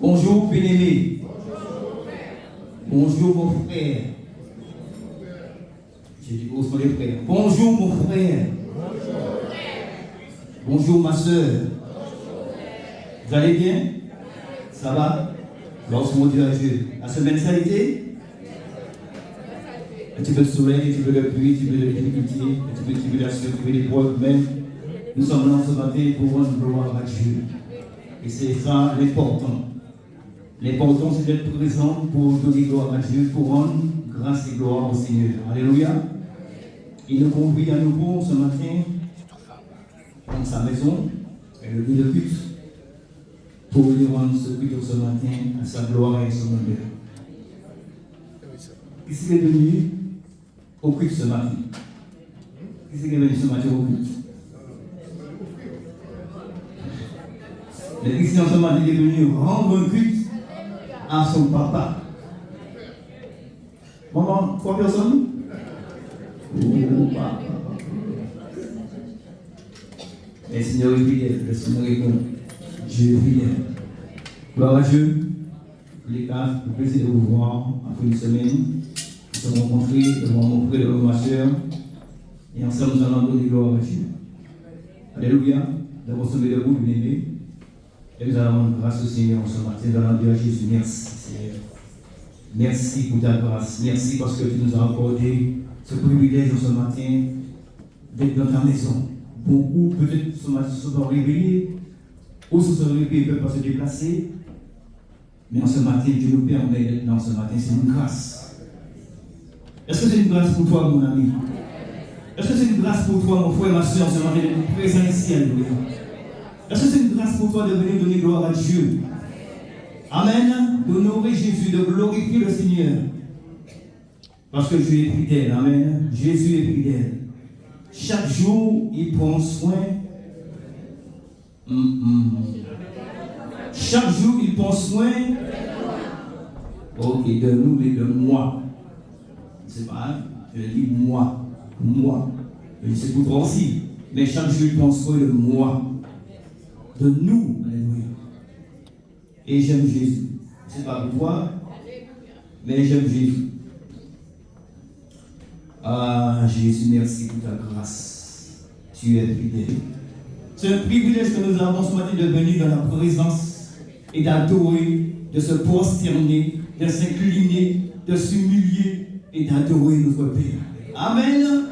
Bonjour, bien-aimé. Bonjour, mon frère. J'ai dit bonjour, les frères. Bonjour, mon frère. Bonjour, ma soeur. Vous allez bien? Ça va? Lorsque mon Dieu a Dieu. La semaine, ça a été? Un petit peu de soleil, un petit peu de pluie, un petit peu de difficulté, un petit peu de tribulation, un petit peu d'épreuve, mais nous sommes là ce matin pour rendre gloire à Dieu. Et c'est ça l'important. L'important, c'est d'être présent pour donner gloire à Dieu, pour rendre grâce et gloire au Seigneur. Alléluia. Il nous conduit à nouveau ce matin dans sa maison, et le lieu de culte, pour lui rendre ce culte ce matin à sa gloire et à son honneur. Qui s'est venu au culte ce matin? Qui s'est venu ce matin au culte? Les Christians ce matin est venu rendre un culte à son papa. Maman, 3 personnes? Oh, papa. Le Seigneur est fidèle, le Seigneur est bon. Dieu est fidèle. Gloire à Dieu. Les cas, le plaisir de vous voir après une semaine. Nous sommes rencontrés devant mon frère et ma soeur. Et ensemble, nous allons donner gloire à Dieu. Alléluia. D'abord, sommet debout, bien-aimés. Et nous allons rendre grâce au Seigneur ce matin. Nous allons dire à Jésus, merci Seigneur. Merci pour ta grâce. Merci parce que tu nous as accordé ce privilège ce matin d'être dans ta maison. Beaucoup peut-être ce matin se sont réveillés, ou se sont réveillés, ils ne peuvent pas se déplacer. Mais en ce matin, Dieu nous permet d'être là ce matin. C'est une grâce. Est-ce que c'est une grâce pour toi, mon ami? Est-ce que c'est une grâce pour toi, mon frère, ma soeur, ce matin, d'être présent ici, alléluia? Est-ce que c'est une grâce pour toi de venir donner gloire à Dieu? Amen. D'honorer Jésus, de glorifier le Seigneur. Parce que Dieu est fidèle. Amen. Jésus est fidèle. Chaque jour, il prend soin. Chaque jour, il prend soin. Ok, de nous et de moi. C'est pas, hein? Je dis moi. Moi. Et c'est pour toi aussi. Mais chaque jour, il prend soin de moi. De nous. Alléluia. Et j'aime Jésus. C'est pas pour toi, mais j'aime Jésus. Ah, Jésus, merci pour ta grâce. Tu es fidèle. C'est un privilège que nous avons ce matin de venir dans la présence et d'adorer, de se prosterner, de s'incliner, de s'humilier et d'adorer notre Père. Amen.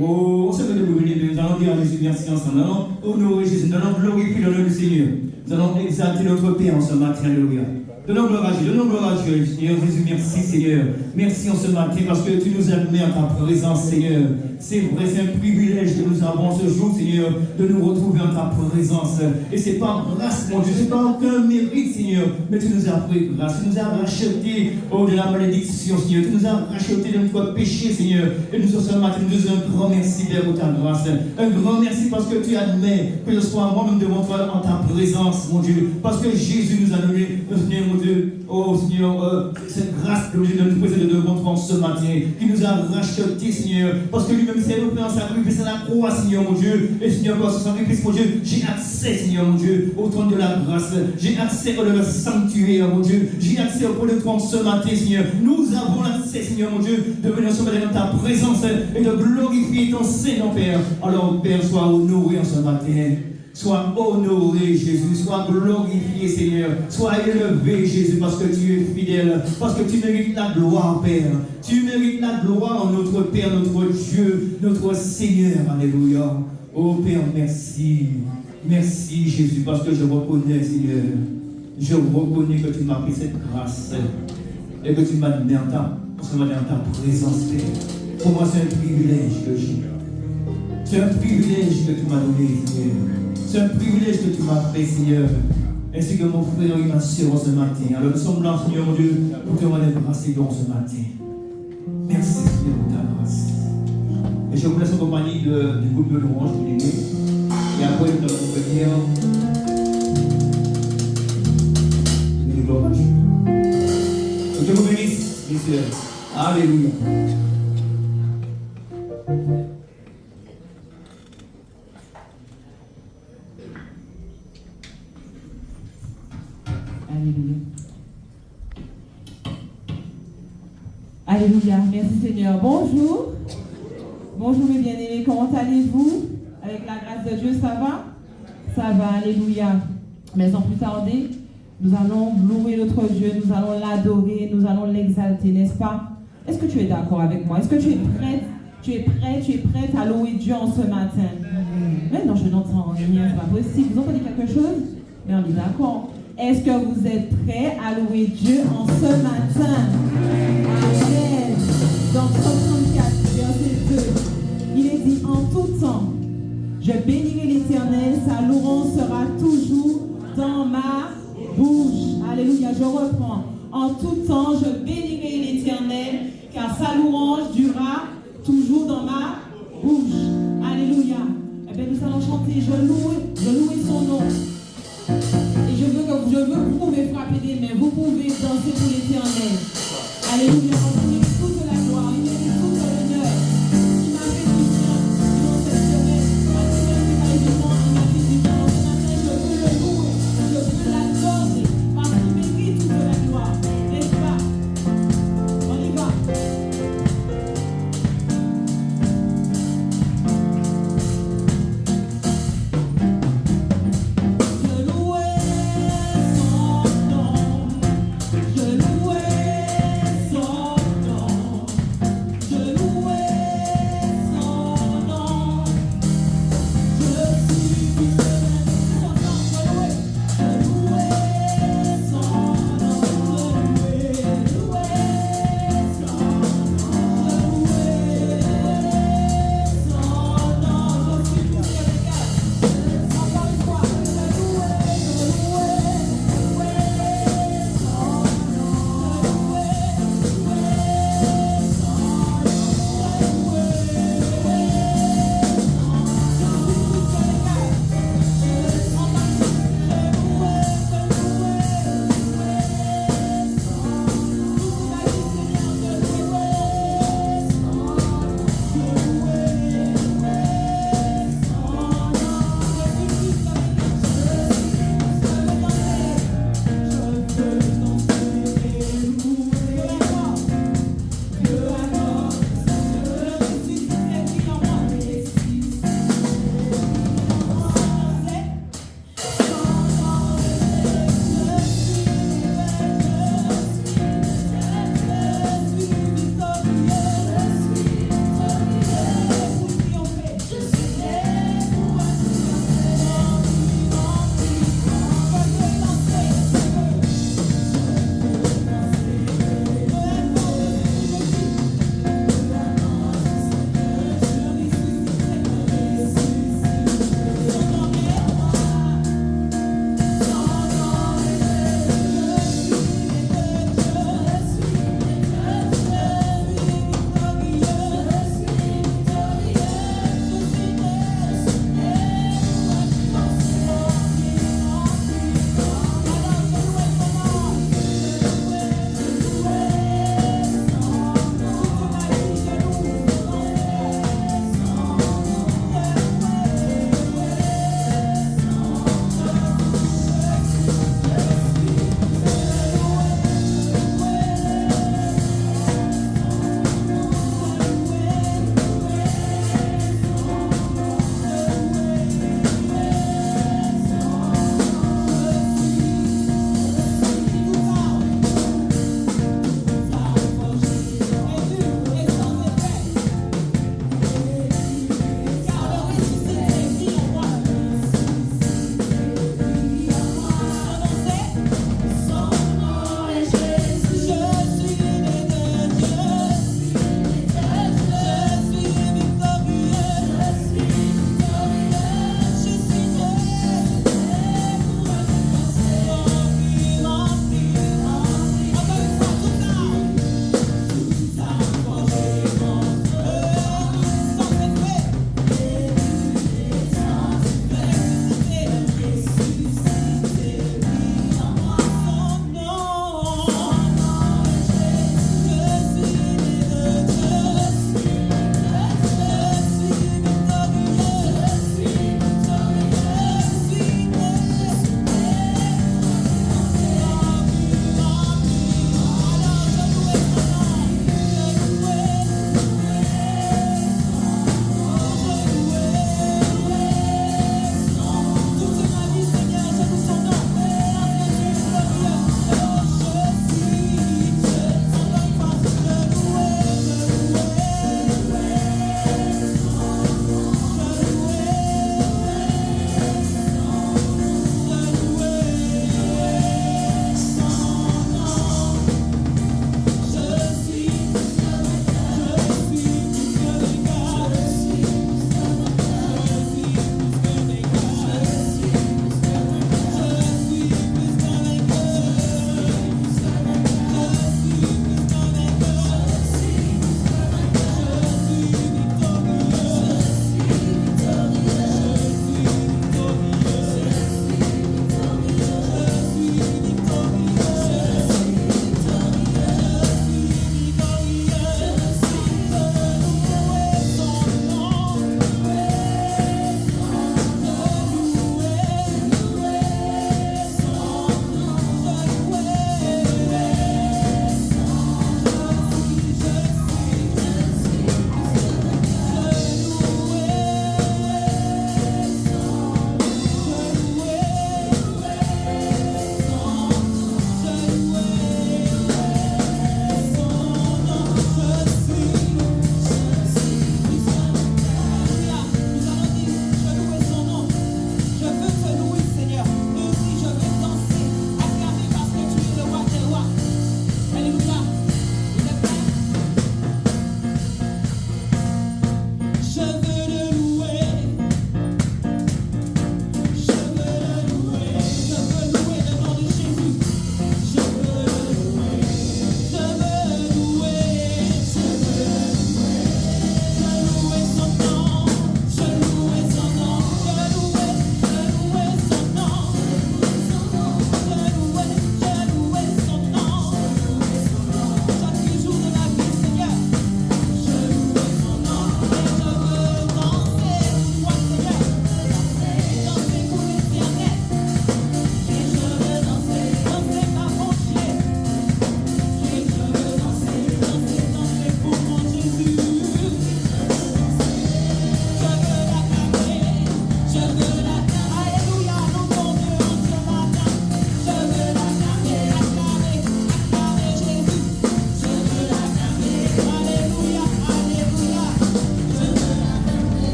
Oh, on se fait de vous venir, nous allons dire à Jésus merci ensemble. Nous allons honorer Jésus, nous allons glorifier le nom du Seigneur. Nous allons exalter notre Père en ce matin. Alléluia. Donnons gloire à Dieu, donnons gloire à Dieu. Seigneur Jésus, merci Seigneur. Merci en ce matin parce que tu nous as mis en ta présence, Seigneur. C'est vrai, c'est un privilège que nous avons ce jour, Seigneur, de nous retrouver en ta présence. Et c'est pas grâce, mon Dieu, c'est pas aucun mérite, Seigneur, mais tu nous as pris grâce. Tu nous as racheté de la malédiction, Seigneur. Tu nous as racheté de notre péché, Seigneur. Et nous, ce matin, nous disons un grand merci, Père, pour ta grâce. Un grand merci parce que tu admets que je sois moi-même devant toi en ta présence, mon Dieu. Parce que Jésus nous a donné, Seigneur, mon Dieu, oh Seigneur, cette grâce que de nous présenter devant toi ce matin, qui nous a racheté, Seigneur, parce que lui-même s'est offert en sacrifice à la croix, Seigneur, mon Dieu, et Seigneur, par ce sacrifice, mon Dieu, j'ai accès, Seigneur, mon Dieu, au trône de la grâce, j'ai accès au le sanctuaire, mon Dieu, j'ai accès au trône de toi ce matin, Seigneur, nous avons accès, Seigneur, mon Dieu, de venir ce matin dans ta présence et de glorifier ton Seigneur, Père. Alors, Père, sois honoré en ce matin. Sois honoré, Jésus. Sois glorifié, Seigneur. Sois élevé, Jésus, parce que tu es fidèle. Parce que tu mérites la gloire, Père. Tu mérites la gloire en notre Père, notre Dieu, notre Seigneur. Alléluia. Oh, Père, merci. Merci, Jésus, parce que je reconnais, Seigneur. Je reconnais que tu m'as pris cette grâce. Et que tu m'as mis en ta présence, Père. Pour moi, c'est un privilège que j'ai. C'est un privilège que tu m'as donné, Seigneur. C'est un privilège que tu m'as fait, Seigneur. Ainsi que mon frère et ma soeur ce matin. Alors nous sommes là, Seigneur mon Dieu, pour te rendre grâce et don ce matin. Merci, Seigneur, pour ta grâce. Et je vous laisse en compagnie du groupe de louange, vous l'aimez. Et après, nous allons venir. Nous gloire à Dieu. Que Dieu vous bénisse, mes soeurs. Alléluia. Alléluia. Alléluia. Merci Seigneur. Bonjour. Bonjour mes bien-aimés. Comment allez-vous? Avec la grâce de Dieu, ça va? Ça va. Alléluia. Mais sans plus tarder, nous allons louer notre Dieu, nous allons l'adorer, nous allons l'exalter, n'est-ce pas? Est-ce que tu es d'accord avec moi? Est-ce que tu es prête? Tu es prêt, tu es prête à louer Dieu en ce matin? Mais non, je n'entends rien, c'est pas possible. Vous entendez quelque chose? Mais on est d'accord. Est-ce que vous êtes prêts à louer Dieu en ce matin? Amen. Dans Psaume 34, verset 2, il est dit: en tout temps, je bénirai l'Éternel, sa louange sera toujours dans ma bouche. Alléluia, je reprends. En tout temps, je bénirai l'Éternel, car sa louange durera toujours dans ma bouche. Alléluia. Eh bien, nous allons chanter, je loue son nom. Et je veux que vous pouvez frapper des mains, vous pouvez danser pour l'Éternel. Alléluia, on vous toute la gloire, il mérite tout l'honneur. Il m'a fait du bien durant cette semaine. Il m'a fait du bien. Ce matin, je veux le louer, je veux l'adorer, parce qu'il mérite toute la gloire. N'est-ce pas? On y va. Je louais son nom.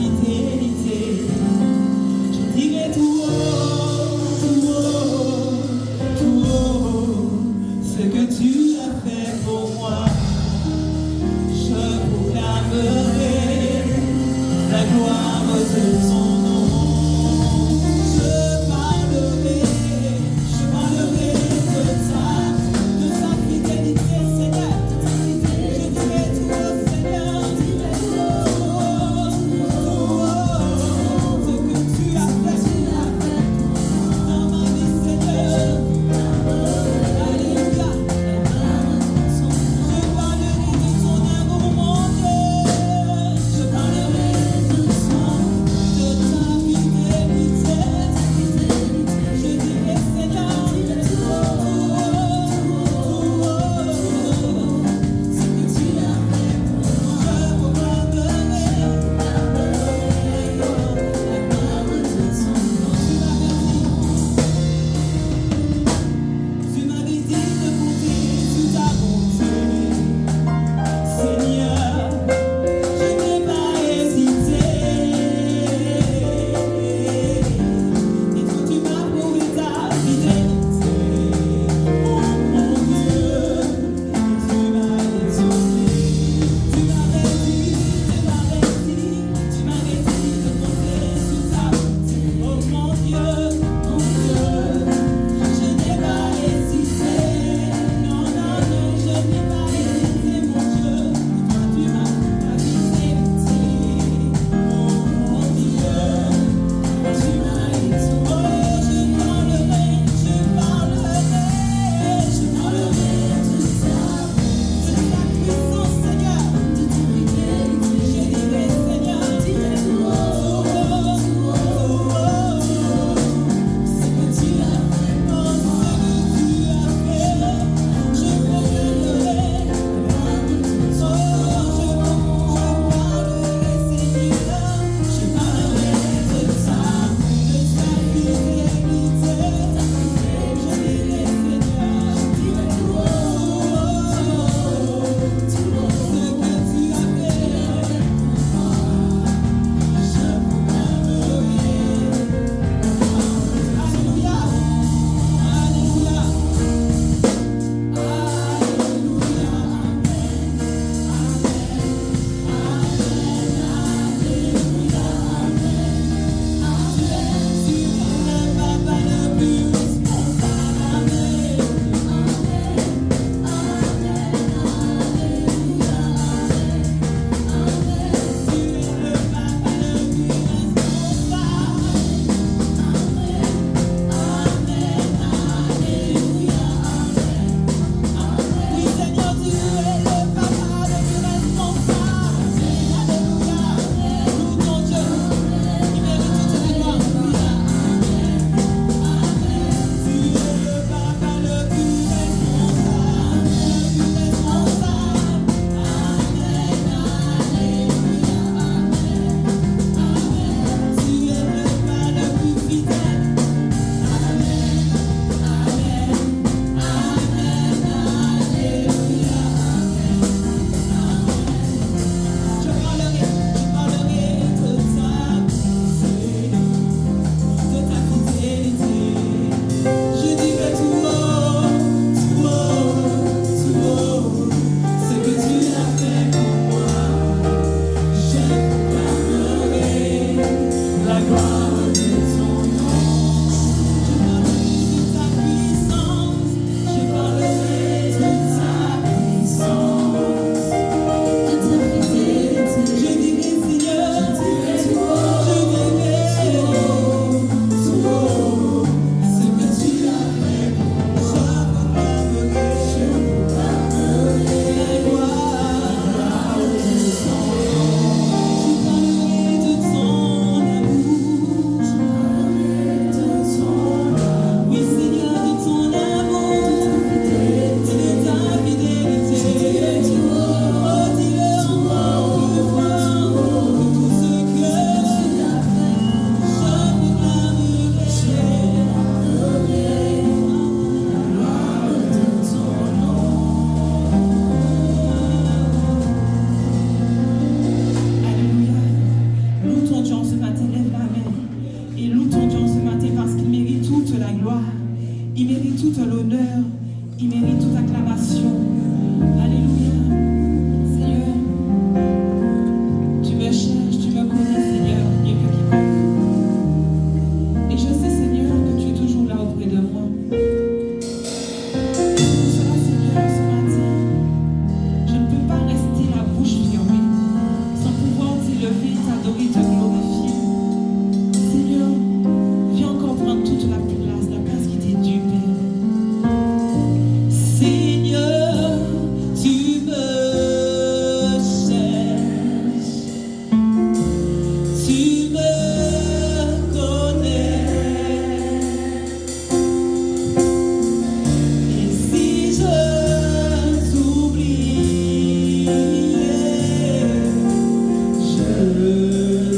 fidélité. Je dirai tout haut, ce que tu as fait pour moi. Je proclamerai la gloire de son nom. Je parlerai de sa fidélité, Seigneur. Je dirai tout haut, Seigneur. Ce que tu as fait dans ma vie, Seigneur. Alléluia. Je parlerai de son amour, mon Dieu. Je parlerai de ta t'adorer, te glorifier. Seigneur, viens encore prendre toute la place qui t'est due, Père. Seigneur, tu me cherches, tu me connais. Et si je t'oublie, je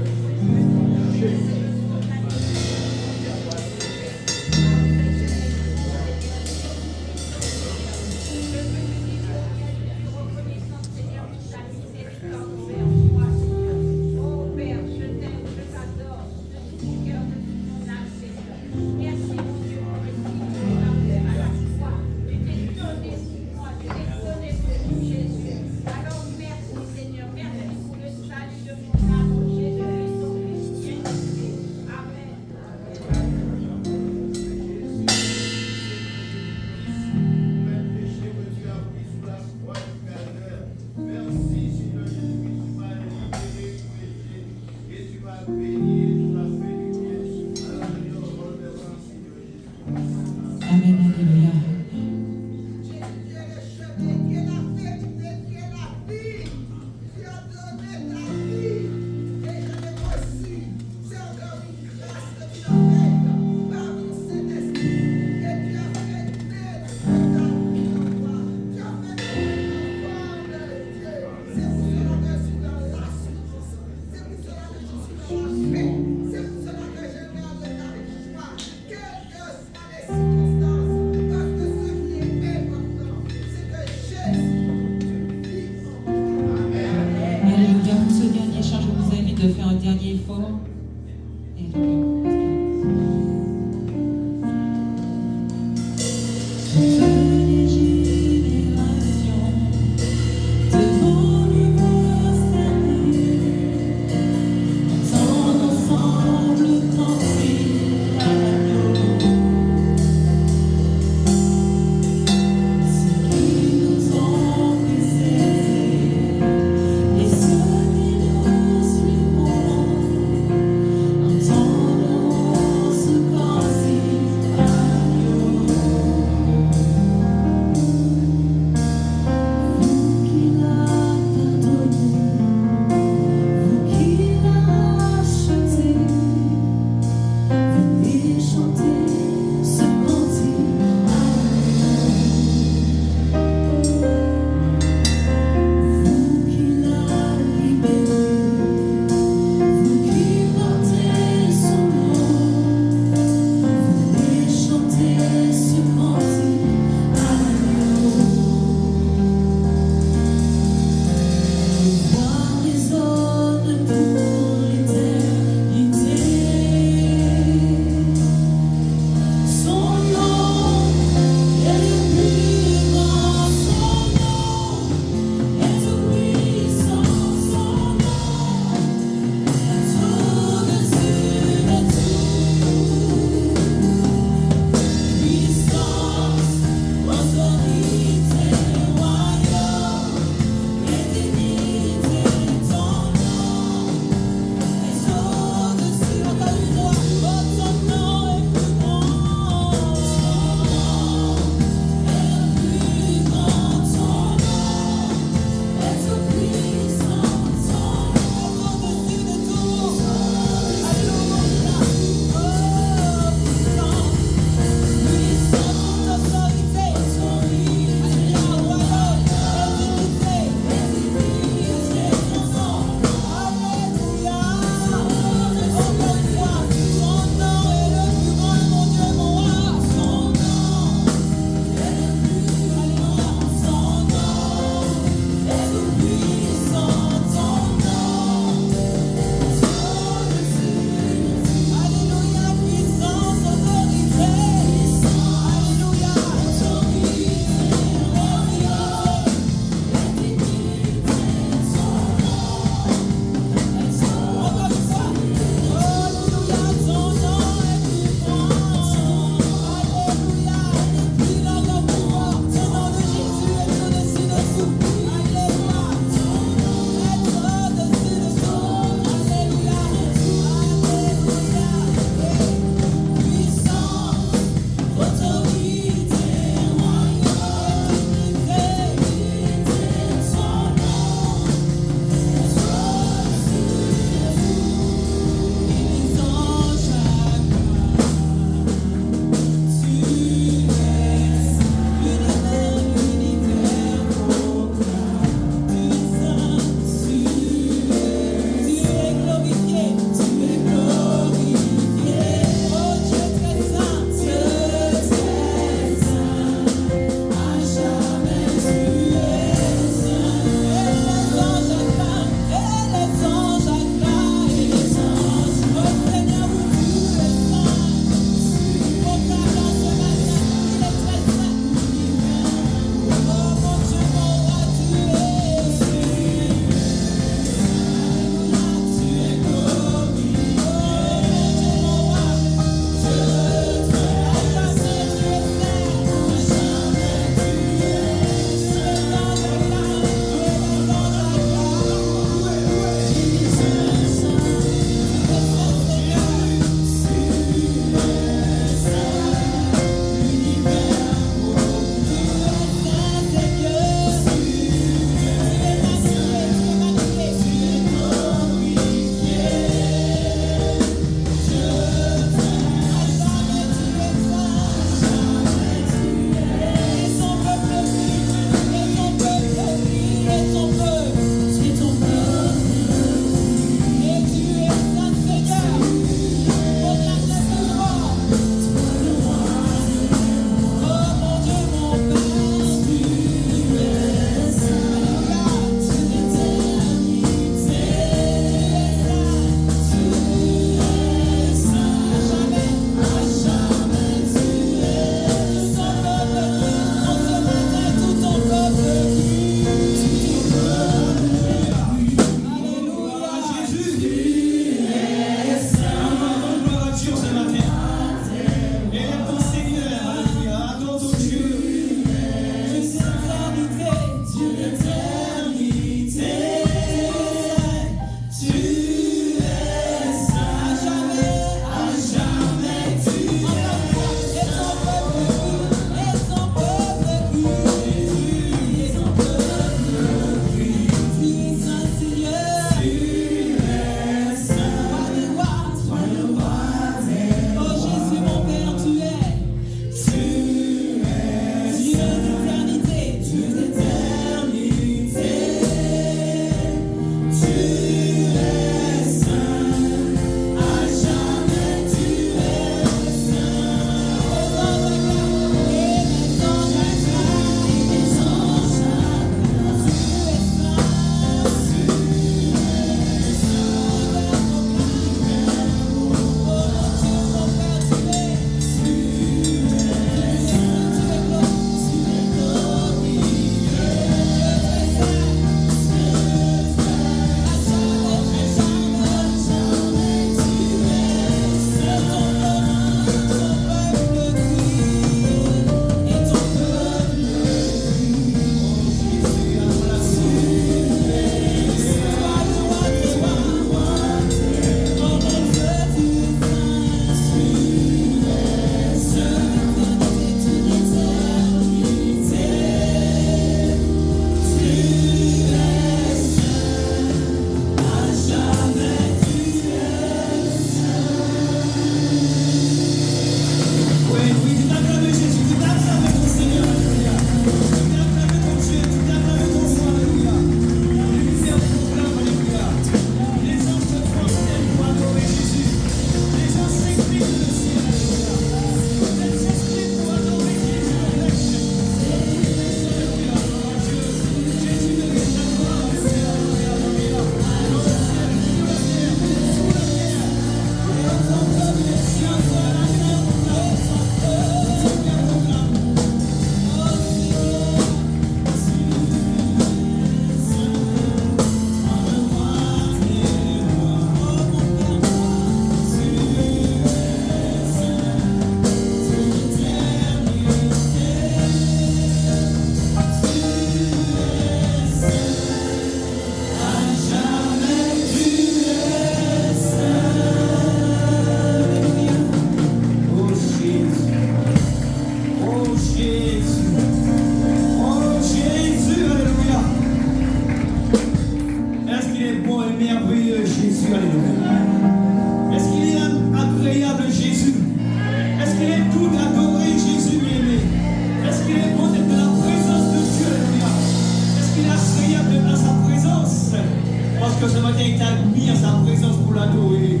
adoré.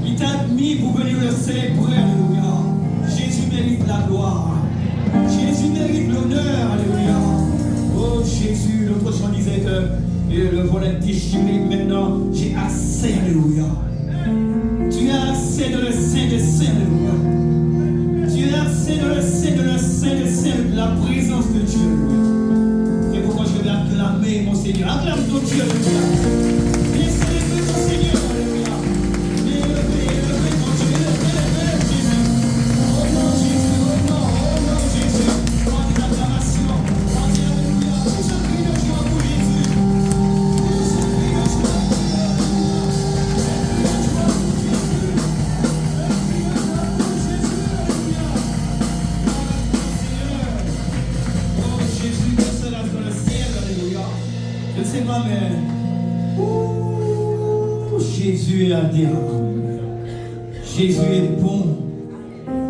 Il t'a admis pour venir le célébrer, alléluia. Jésus mérite la gloire. Jésus mérite l'honneur, alléluia. Oh Jésus, l'autre chant disait que le volet est déchiré, maintenant j'ai assez, alléluia. Tu as assez de le Saint des Saints, alléluia. Tu as assez de le Saint des Saints, de la présence de Dieu, alléluia. C'est pourquoi je vais acclamer mon Seigneur. Acclame ton Dieu, alléluia. Viens célébrer ton Seigneur, alléluia. Élevez ton Dieu, élevez Jésus. Oh non, Jésus, oh non, Jésus. Prends des acclamations, prends des alléluia. Tous un cri de joie pour Jésus. Tous un cri de joie. Je sais pas, mais Jésus est admirable. Jésus est bon.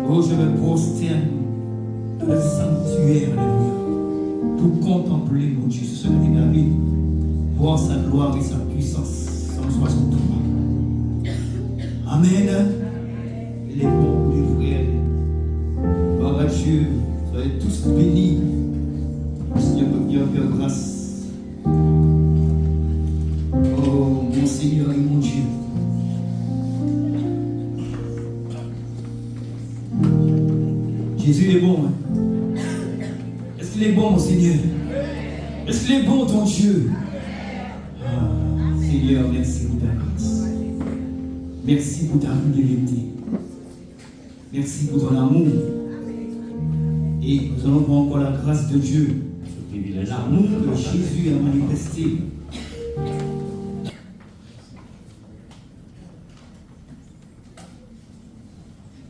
Oh, je me prosterne dans le sanctuaire, alléluia, pour contempler mon Dieu. C'est ce que dit David, voir sa gloire et sa puissance. Psalm 63. Amen. Il est bon, les frères. Gloire à Dieu. Soyez tous bénis. Seigneur, Père, grâce. Oh, mon Seigneur et mon Dieu. Jésus est bon. Hein? Est-ce qu'il est bon, mon Seigneur? Est-ce qu'il est bon, ton Dieu? Ah, Seigneur, merci pour ta grâce. Merci pour ta fidélité. Merci pour ton amour. Et nous allons voir encore la grâce de Dieu. L'amour que Jésus a manifesté.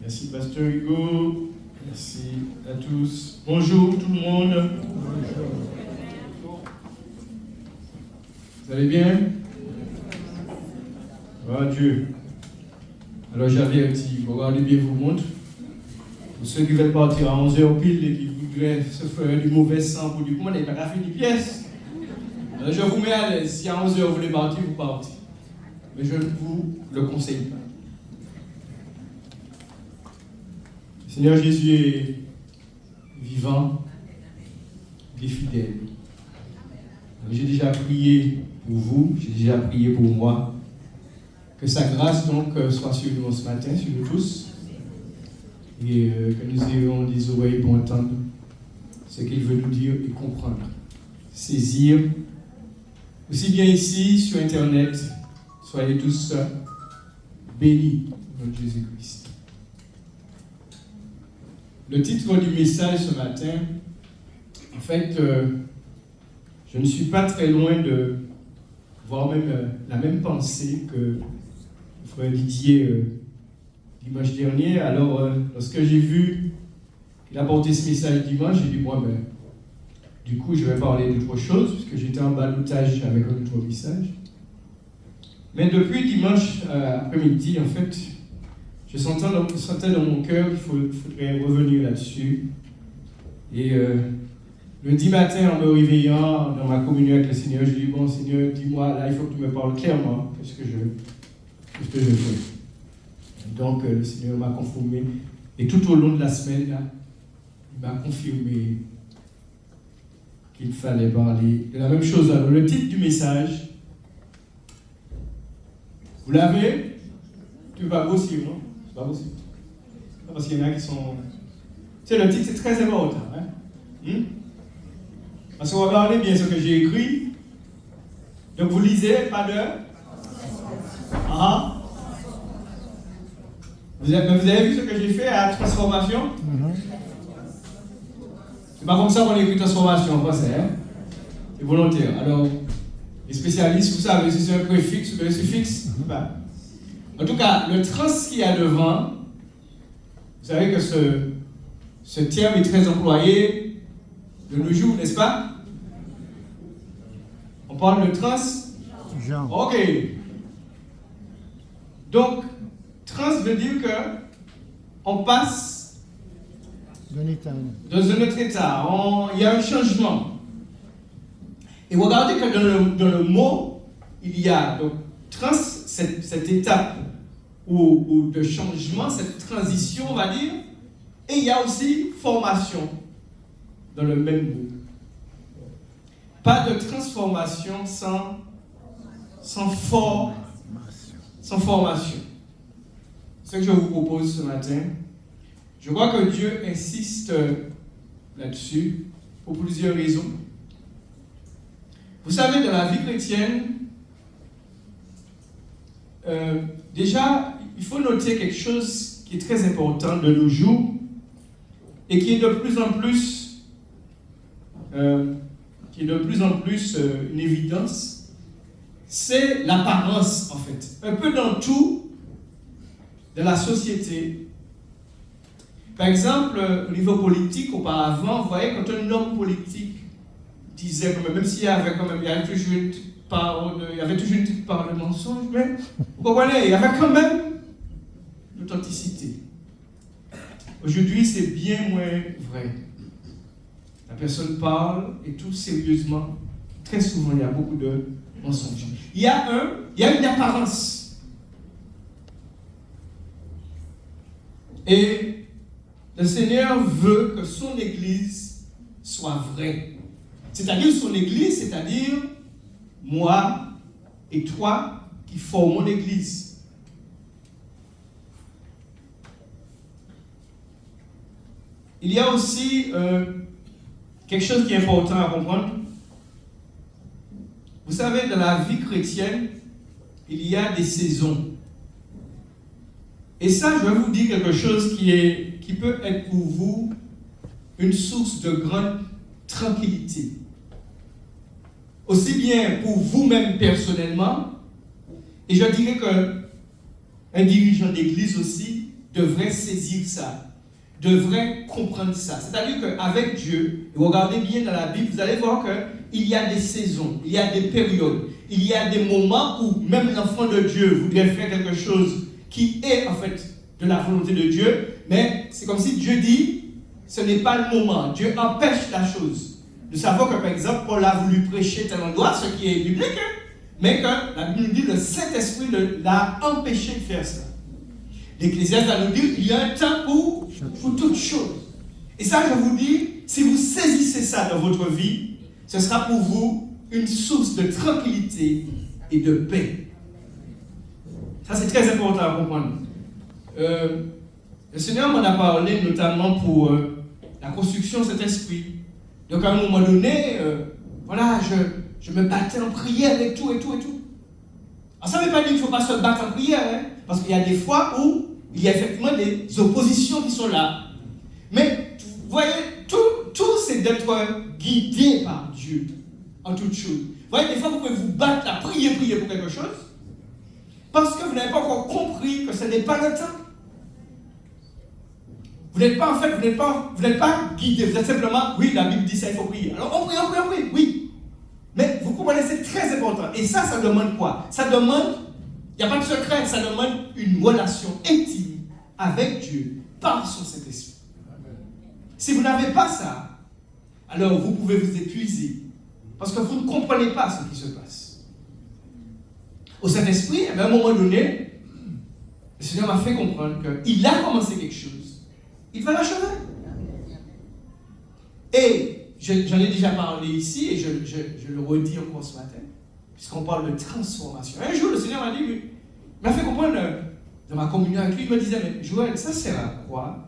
Merci Pasteur Hugo, merci à tous. Bonjour tout le monde. Bonjour. Vous allez bien? Oh Dieu. Alors j'avertis, regardez bien vos montres. Pour ceux qui veulent partir à 11h pile et qui voudraient se faire du mauvais sang pour du monde, ils n'ont pas fait des pièces. Alors je vous mets à l'aise. Si à 11h vous voulez partir, vous partez. Mais je ne vous le conseille pas. Le Seigneur Jésus est vivant, il est fidèle. J'ai déjà prié pour vous, j'ai déjà prié pour moi. Que sa grâce donc soit sur nous ce matin, sur nous tous. Et que nous ayons des oreilles pour entendre ce qu'il veut nous dire et comprendre. Saisir. Aussi bien ici, sur Internet, soyez tous bénis, notre Jésus-Christ. Le titre du message ce matin, en fait, je ne suis pas très loin de voir même la même pensée que le frère Didier dimanche dernier. Alors, lorsque j'ai vu qu'il a porté ce message dimanche, j'ai dit, moi, du coup, je vais parler d'autre chose, puisque j'étais en ballottage avec un autre message. Mais depuis dimanche après-midi, en fait, je sentais dans mon cœur qu'il faudrait revenir là-dessus. Et lundi matin, en me réveillant dans ma communion avec le Seigneur, je dis, bon Seigneur, dis-moi, là, il faut que tu me parles clairement, qu'est-ce que je fais. Donc, le Seigneur m'a confirmé. Et tout au long de la semaine, là, il m'a confirmé qu'il fallait parler de la même chose. Alors, le titre du message, vous l'avez? Tu ne peux pas grossir, non? C'est pas possible. Parce qu'il y en a qui sont... Tu sais, le titre, c'est très important. Hein? Parce qu'on va regarder bien ce que j'ai écrit. Donc, vous lisez, pas de... Ah. Vous avez vu ce que j'ai fait à transformation? C'est pas comme ça qu'on écrit transformation en français. Hein? C'est volontaire. Alors, les spécialistes, vous savez, si c'est un préfixe ou un suffixe. En tout cas, le trans qu'il y a devant, vous savez que ce terme est très employé de nos jours, n'est-ce pas? On parle de trans? Ok. Donc, trans veut dire que on passe dans un autre état. Il y a un changement. Et regardez que dans le mot, il y a donc trans, cette étape ou de changement, cette transition, on va dire. Et il y a aussi formation dans le même mot. Pas de transformation sans formation. C'est ce que je vous propose ce matin. Je crois que Dieu insiste là-dessus pour plusieurs raisons. Vous savez, dans la vie chrétienne, déjà, il faut noter quelque chose qui est très important de nos jours et qui est de plus en plus, une évidence, c'est l'apparence en fait. Un peu dans tout de la société. Par exemple, au niveau politique, auparavant, vous voyez, quand un homme politique disait, même s'il y avait il y avait toujours une petite part de mensonge, mais vous comprenez, il y avait quand même l'authenticité. Aujourd'hui, c'est bien moins vrai. La personne parle et tout sérieusement. Très souvent, il y a beaucoup de mensonges. Il y a une apparence. Et le Seigneur veut que son Église soit vraie. C'est-à-dire son Église, c'est-à-dire moi et toi qui formons l'Église. Il y a aussi quelque chose qui est important à comprendre. Vous savez, dans la vie chrétienne, il y a des saisons. Et ça, je vais vous dire quelque chose qui peut être pour vous une source de grande tranquillité. Aussi bien pour vous-même personnellement, et je dirais qu'un dirigeant d'église aussi devrait saisir ça, devrait comprendre ça. C'est-à-dire qu'avec Dieu, et regardez bien dans la Bible, vous allez voir qu'il y a des saisons, il y a des périodes, il y a des moments où même l'enfant de Dieu voudrait faire quelque chose qui est en fait de la volonté de Dieu, mais c'est comme si Dieu dit, ce n'est pas le moment. Dieu empêche la chose. Nous savons que, par exemple, Paul a voulu prêcher tel endroit, ce qui est biblique, mais que la Bible nous dit que le Saint-Esprit l'a empêché de faire ça. L'Ecclésiaste va nous dire qu'il y a un temps pour toutes choses. Et ça, je vous dis, si vous saisissez ça dans votre vie, ce sera pour vous une source de tranquillité et de paix. Ça, c'est très important à comprendre. Le Seigneur m'en a parlé notamment pour la construction de cet esprit. Donc, à un moment donné, je me battais en prière et tout. Alors, ça ne veut pas dire qu'il ne faut pas se battre en prière, hein, parce qu'il y a des fois où il y a effectivement des oppositions qui sont là. Mais, vous voyez, tout c'est d'être guidé par Dieu en toutes choses. Vous voyez, des fois, vous pouvez vous battre à prier pour quelque chose, parce que vous n'avez pas encore compris que ce n'est pas le temps. Vous n'êtes pas guidé, vous êtes simplement, oui, la Bible dit ça, il faut prier. Alors on prie, oui. Mais vous comprenez, c'est très important. Et ça demande quoi? Ça demande, il n'y a pas de secret, ça demande une relation intime avec Dieu par son Saint-Esprit. Si vous n'avez pas ça, alors vous pouvez vous épuiser parce que vous ne comprenez pas ce qui se passe. Au Saint-Esprit, à un moment donné, le Seigneur m'a fait comprendre qu'il a commencé quelque chose. Il va l'achever. Et j'en ai déjà parlé ici, et je le redis encore ce matin, puisqu'on parle de transformation. Un jour, le Seigneur m'a fait comprendre dans ma communion avec lui, il me disait, mais Joël, ça sert à quoi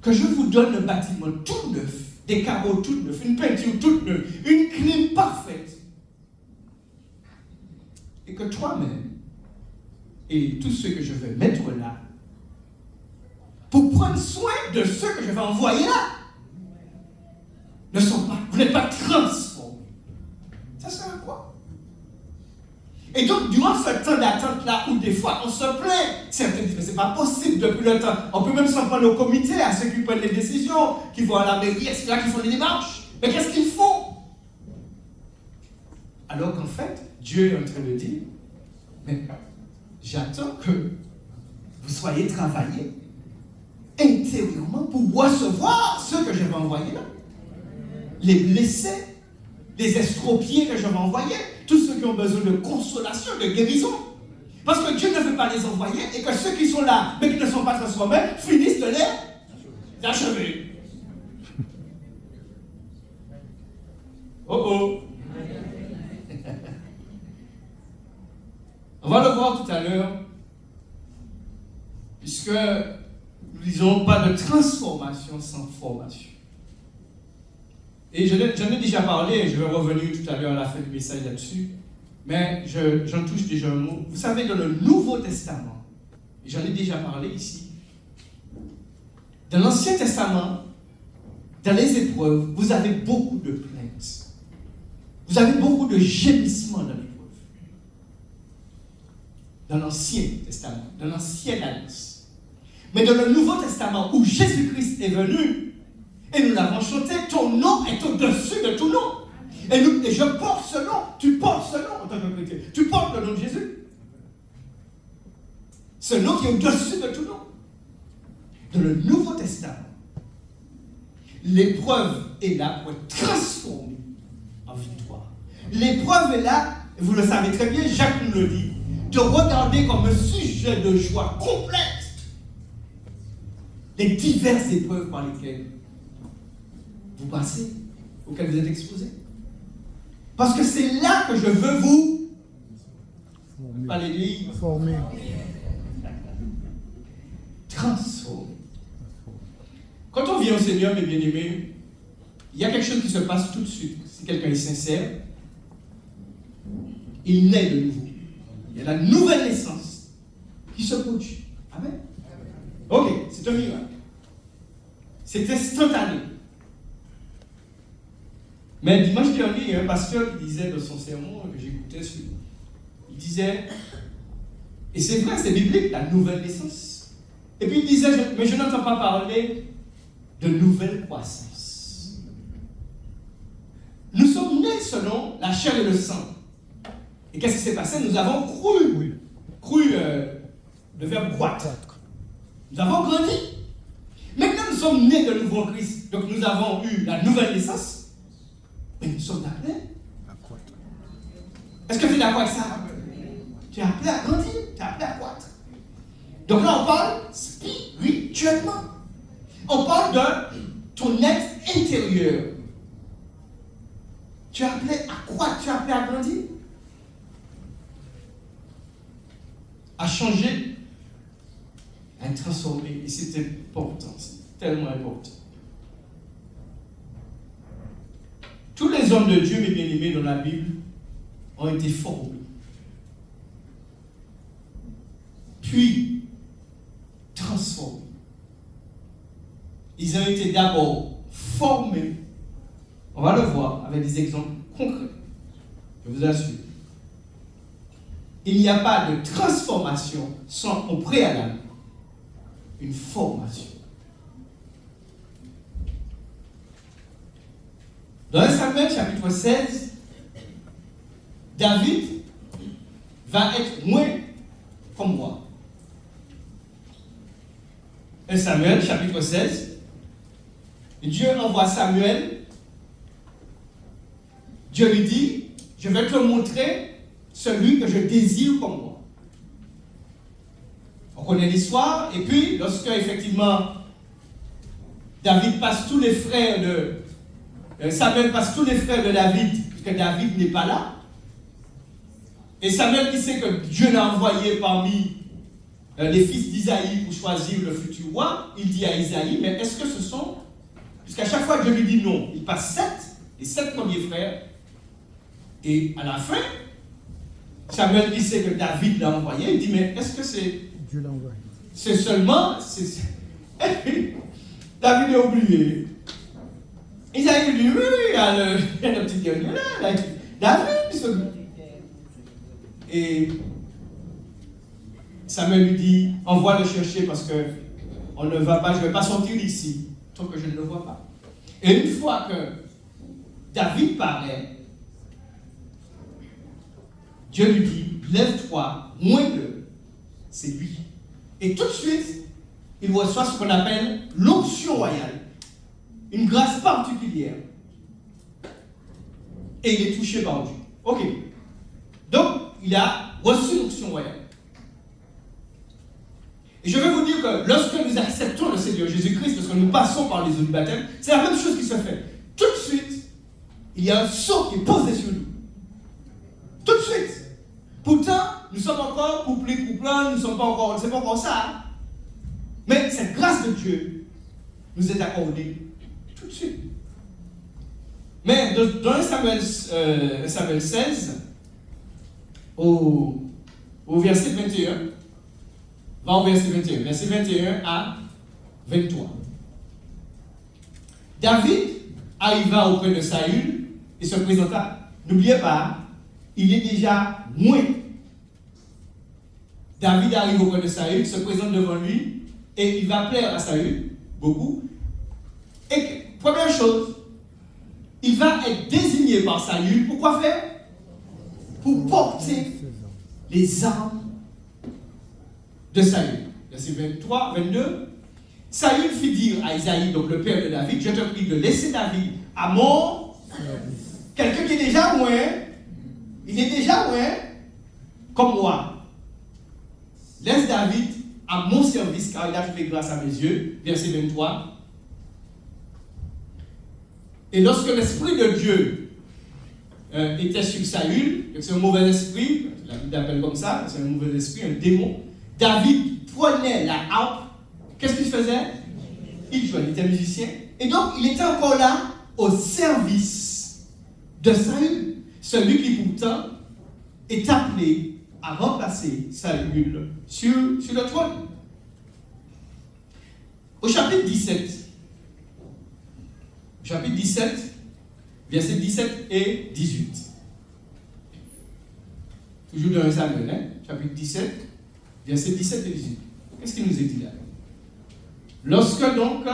que je vous donne un bâtiment tout neuf, des carreaux tout neufs, une peinture toute neuve, une clim parfaite, et que toi-même, et tous ceux que je vais mettre là, pour prendre soin de ceux que je vais envoyer là, vous n'êtes pas transformés. Ça sert à quoi? Et donc, durant ce temps d'attente-là, où des fois on se plaint, certains disent, mais c'est pas possible depuis le temps. On peut même s'en prendre au comité, à ceux qui prennent les décisions, qui vont à la mairie, etc., qui font les démarches. Mais qu'est-ce qu'il faut? Alors qu'en fait, Dieu est en train de dire, mais j'attends que vous soyez travaillés intérieurement pour recevoir ceux que je vais envoyer là. Les blessés, les estropiés que je vais envoyer, tous ceux qui ont besoin de consolation, de guérison. Parce que Dieu ne veut pas les envoyer et que ceux qui sont là, mais qui ne sont pas transformés, finissent de les achever. Oh oh. On va le voir tout à l'heure, puisque nous disons pas de transformation sans formation. Et j'en ai déjà parlé, je vais revenir tout à l'heure à la fin du message là-dessus, mais j'en touche déjà un mot. Vous savez, dans le Nouveau Testament, et j'en ai déjà parlé ici, dans l'Ancien Testament, dans les épreuves, vous avez beaucoup de plaintes. Vous avez beaucoup de gémissements dans l'épreuve. Dans l'Ancien Testament, dans l'Ancienne Alliance. Mais dans le Nouveau Testament, où Jésus-Christ est venu, et nous l'avons chanté, ton nom est au-dessus de tout nom. Et je porte ce nom, tu portes ce nom en tant que chrétien. Tu portes le nom de Jésus. Ce nom qui est au-dessus de tout nom. Dans le Nouveau Testament, l'épreuve est là pour être transformée en victoire. L'épreuve est là, et vous le savez très bien, Jacques nous le dit, de regarder comme un sujet de joie complète les diverses épreuves par lesquelles vous passez, auxquelles vous êtes exposés. Parce que c'est là que je veux vous former. Transformer. Quand on vient au Seigneur, mes bien-aimés, il y a quelque chose qui se passe tout de suite. Si quelqu'un est sincère, il naît de nouveau. Il y a la nouvelle naissance qui se produit. Amen. Ok, c'est un miracle. C'est instantané. Mais dimanche dernier, il y a un pasteur qui disait dans son sermon, que j'écoutais, il disait, et c'est vrai, c'est biblique, la nouvelle naissance. Et puis il disait, mais je n'entends pas parler de nouvelle croissance. Nous sommes nés selon la chair et le sang. Et qu'est-ce qui s'est passé? Nous avons cru. Le verbe croître. Nous avons grandi. Maintenant, nous sommes nés de nouveau en Christ. Donc, nous avons eu la nouvelle naissance. Mais nous sommes appelés à croître. Est-ce que tu es d'accord avec ça? Tu es appelé à grandir. Tu es appelé à croître. Donc là, on parle spirituellement. On parle de ton être intérieur. Tu es appelé à croître. Tu es appelé à grandir. À changer, à être transformé. Et c'est important, c'est tellement important. Tous les hommes de Dieu, mes bien-aimés, dans la Bible, ont été formés. Puis, transformés. Ils ont été d'abord formés. On va le voir avec des exemples concrets. Je vous assure. Il n'y a pas de transformation sans au préalable une formation. Dans 1 Samuel chapitre 16, David va être moins comme moi. 1 Samuel chapitre 16, Dieu envoie Samuel. Dieu lui dit, je vais te montrer celui que je désire comme moi. On connaît l'histoire, et puis, lorsque, effectivement, David passe tous les frères de... Samuel passe tous les frères de David, puisque David n'est pas là, et Samuel qui sait que Dieu l'a envoyé parmi les fils d'Isaïe pour choisir le futur roi, il dit à Isaïe, mais est-ce que ce sont... Puisqu'à chaque fois Dieu lui dit non, il passe les 7 premiers frères, et à la fin, Samuel qui sait que David l'a envoyé, il dit, mais est-ce que c'est... Dieu l'a envoyé. C'est seulement... David a oublié. Isaïe lui dit, oui, il y a le petit gueule là, David. Et Samuel lui dit, envoie le chercher parce que on ne va pas, je ne vais pas sortir d'ici tant que je ne le vois pas. Et une fois que David paraît, Dieu lui dit, lève-toi, moins de, c'est lui. Et tout de suite, il reçoit ce qu'on appelle l'onction royale, une grâce particulière. Et il est touché par Dieu. Ok. Donc, il a reçu l'onction royale. Et je vais vous dire que lorsque nous acceptons le Seigneur Jésus-Christ, lorsque nous passons par les eaux du baptême, c'est la même chose qui se fait. Tout de suite, il y a un sceau qui est posé sur nous. Tout de suite. Pourtant, nous sommes encore couplés, couplants, nous ne sommes pas encore, c'est pas encore ça. Hein? Mais cette grâce de Dieu nous est accordée tout de suite. Mais dans 1 Samuel 16, au verset 21, va au verset 21, verset 21 à 23. David arriva auprès de Saül et se présenta. N'oubliez pas, il est déjà moins. David arrive auprès de Saül, se présente devant lui et il va plaire à Saül beaucoup. Et première chose, il va être désigné par Saül pour quoi faire? Pour porter les armes de Saül. Verset 23, 22. Saül fit dire à Isaïe, donc le père de David, je te prie de laisser David à mon quelqu'un qui est déjà loin, il est déjà loin, comme moi. Laisse David à mon service, car il a fait grâce à mes yeux. Verset 23. Et lorsque l'Esprit de Dieu était sur Saül, c'est un mauvais esprit, la Bible l'appelle comme ça, c'est un mauvais esprit, un démon, David prenait la harpe. Qu'est-ce qu'il faisait? Il jouait, il était musicien. Et donc, il était encore là au service de Saül. Celui qui pourtant est appelé à remplacer Saül sur le trône. Au chapitre 17, versets 17 et 18. Toujours dans 1 Samuel, chapitre 17, versets 17 et 18. Qu'est-ce qu'il nous est dit là? Lorsque donc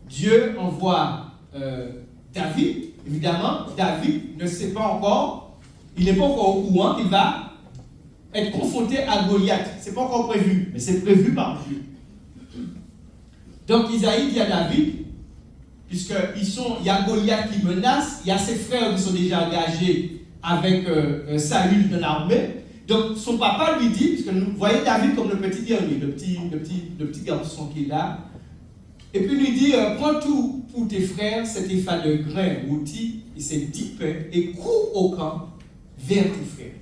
Dieu envoie David, évidemment, David ne sait pas encore, il n'est pas encore au courant qu'il va être confronté à Goliath. Ce n'est pas encore prévu, mais c'est prévu par Dieu. Donc Isaïe dit à David, puisqu'il y a Goliath qui menace, il y a ses frères qui sont déjà engagés avec Saül dans l'armée. Donc son papa lui dit, puisque vous voyez David comme le petit dernier, le petit garçon qui est là, et puis lui dit, prends tout pour tes frères, cet épha de grains rôtis et ces 10 pains, et cours au camp vers tes frères.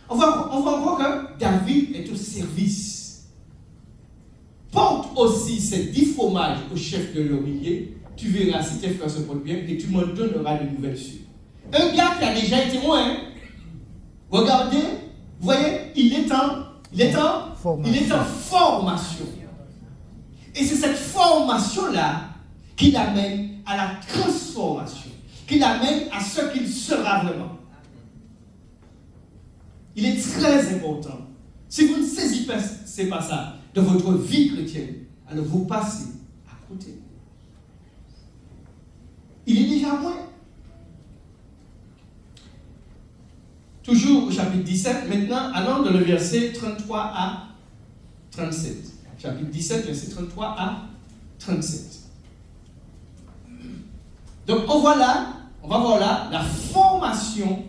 On voit encore que David est au service. Porte aussi ces 10 fromages au chef de l'ouvrier, tu verras si tes frères se portent bien, et tu me donneras de nouvelles sûres. Un gars qui a déjà été loin, regardez, vous voyez, il est en formation. Et c'est cette formation-là qui l'amène à la transformation, qui l'amène à ce qu'il sera vraiment. Il est très important. Si vous ne saisissez pas ça de votre vie chrétienne, alors vous passez à côté. Il est déjà loin. Toujours au chapitre 17, maintenant, allons dans le verset 33 à 37. Chapitre 17, verset 33 à 37. Donc, on va voir là la formation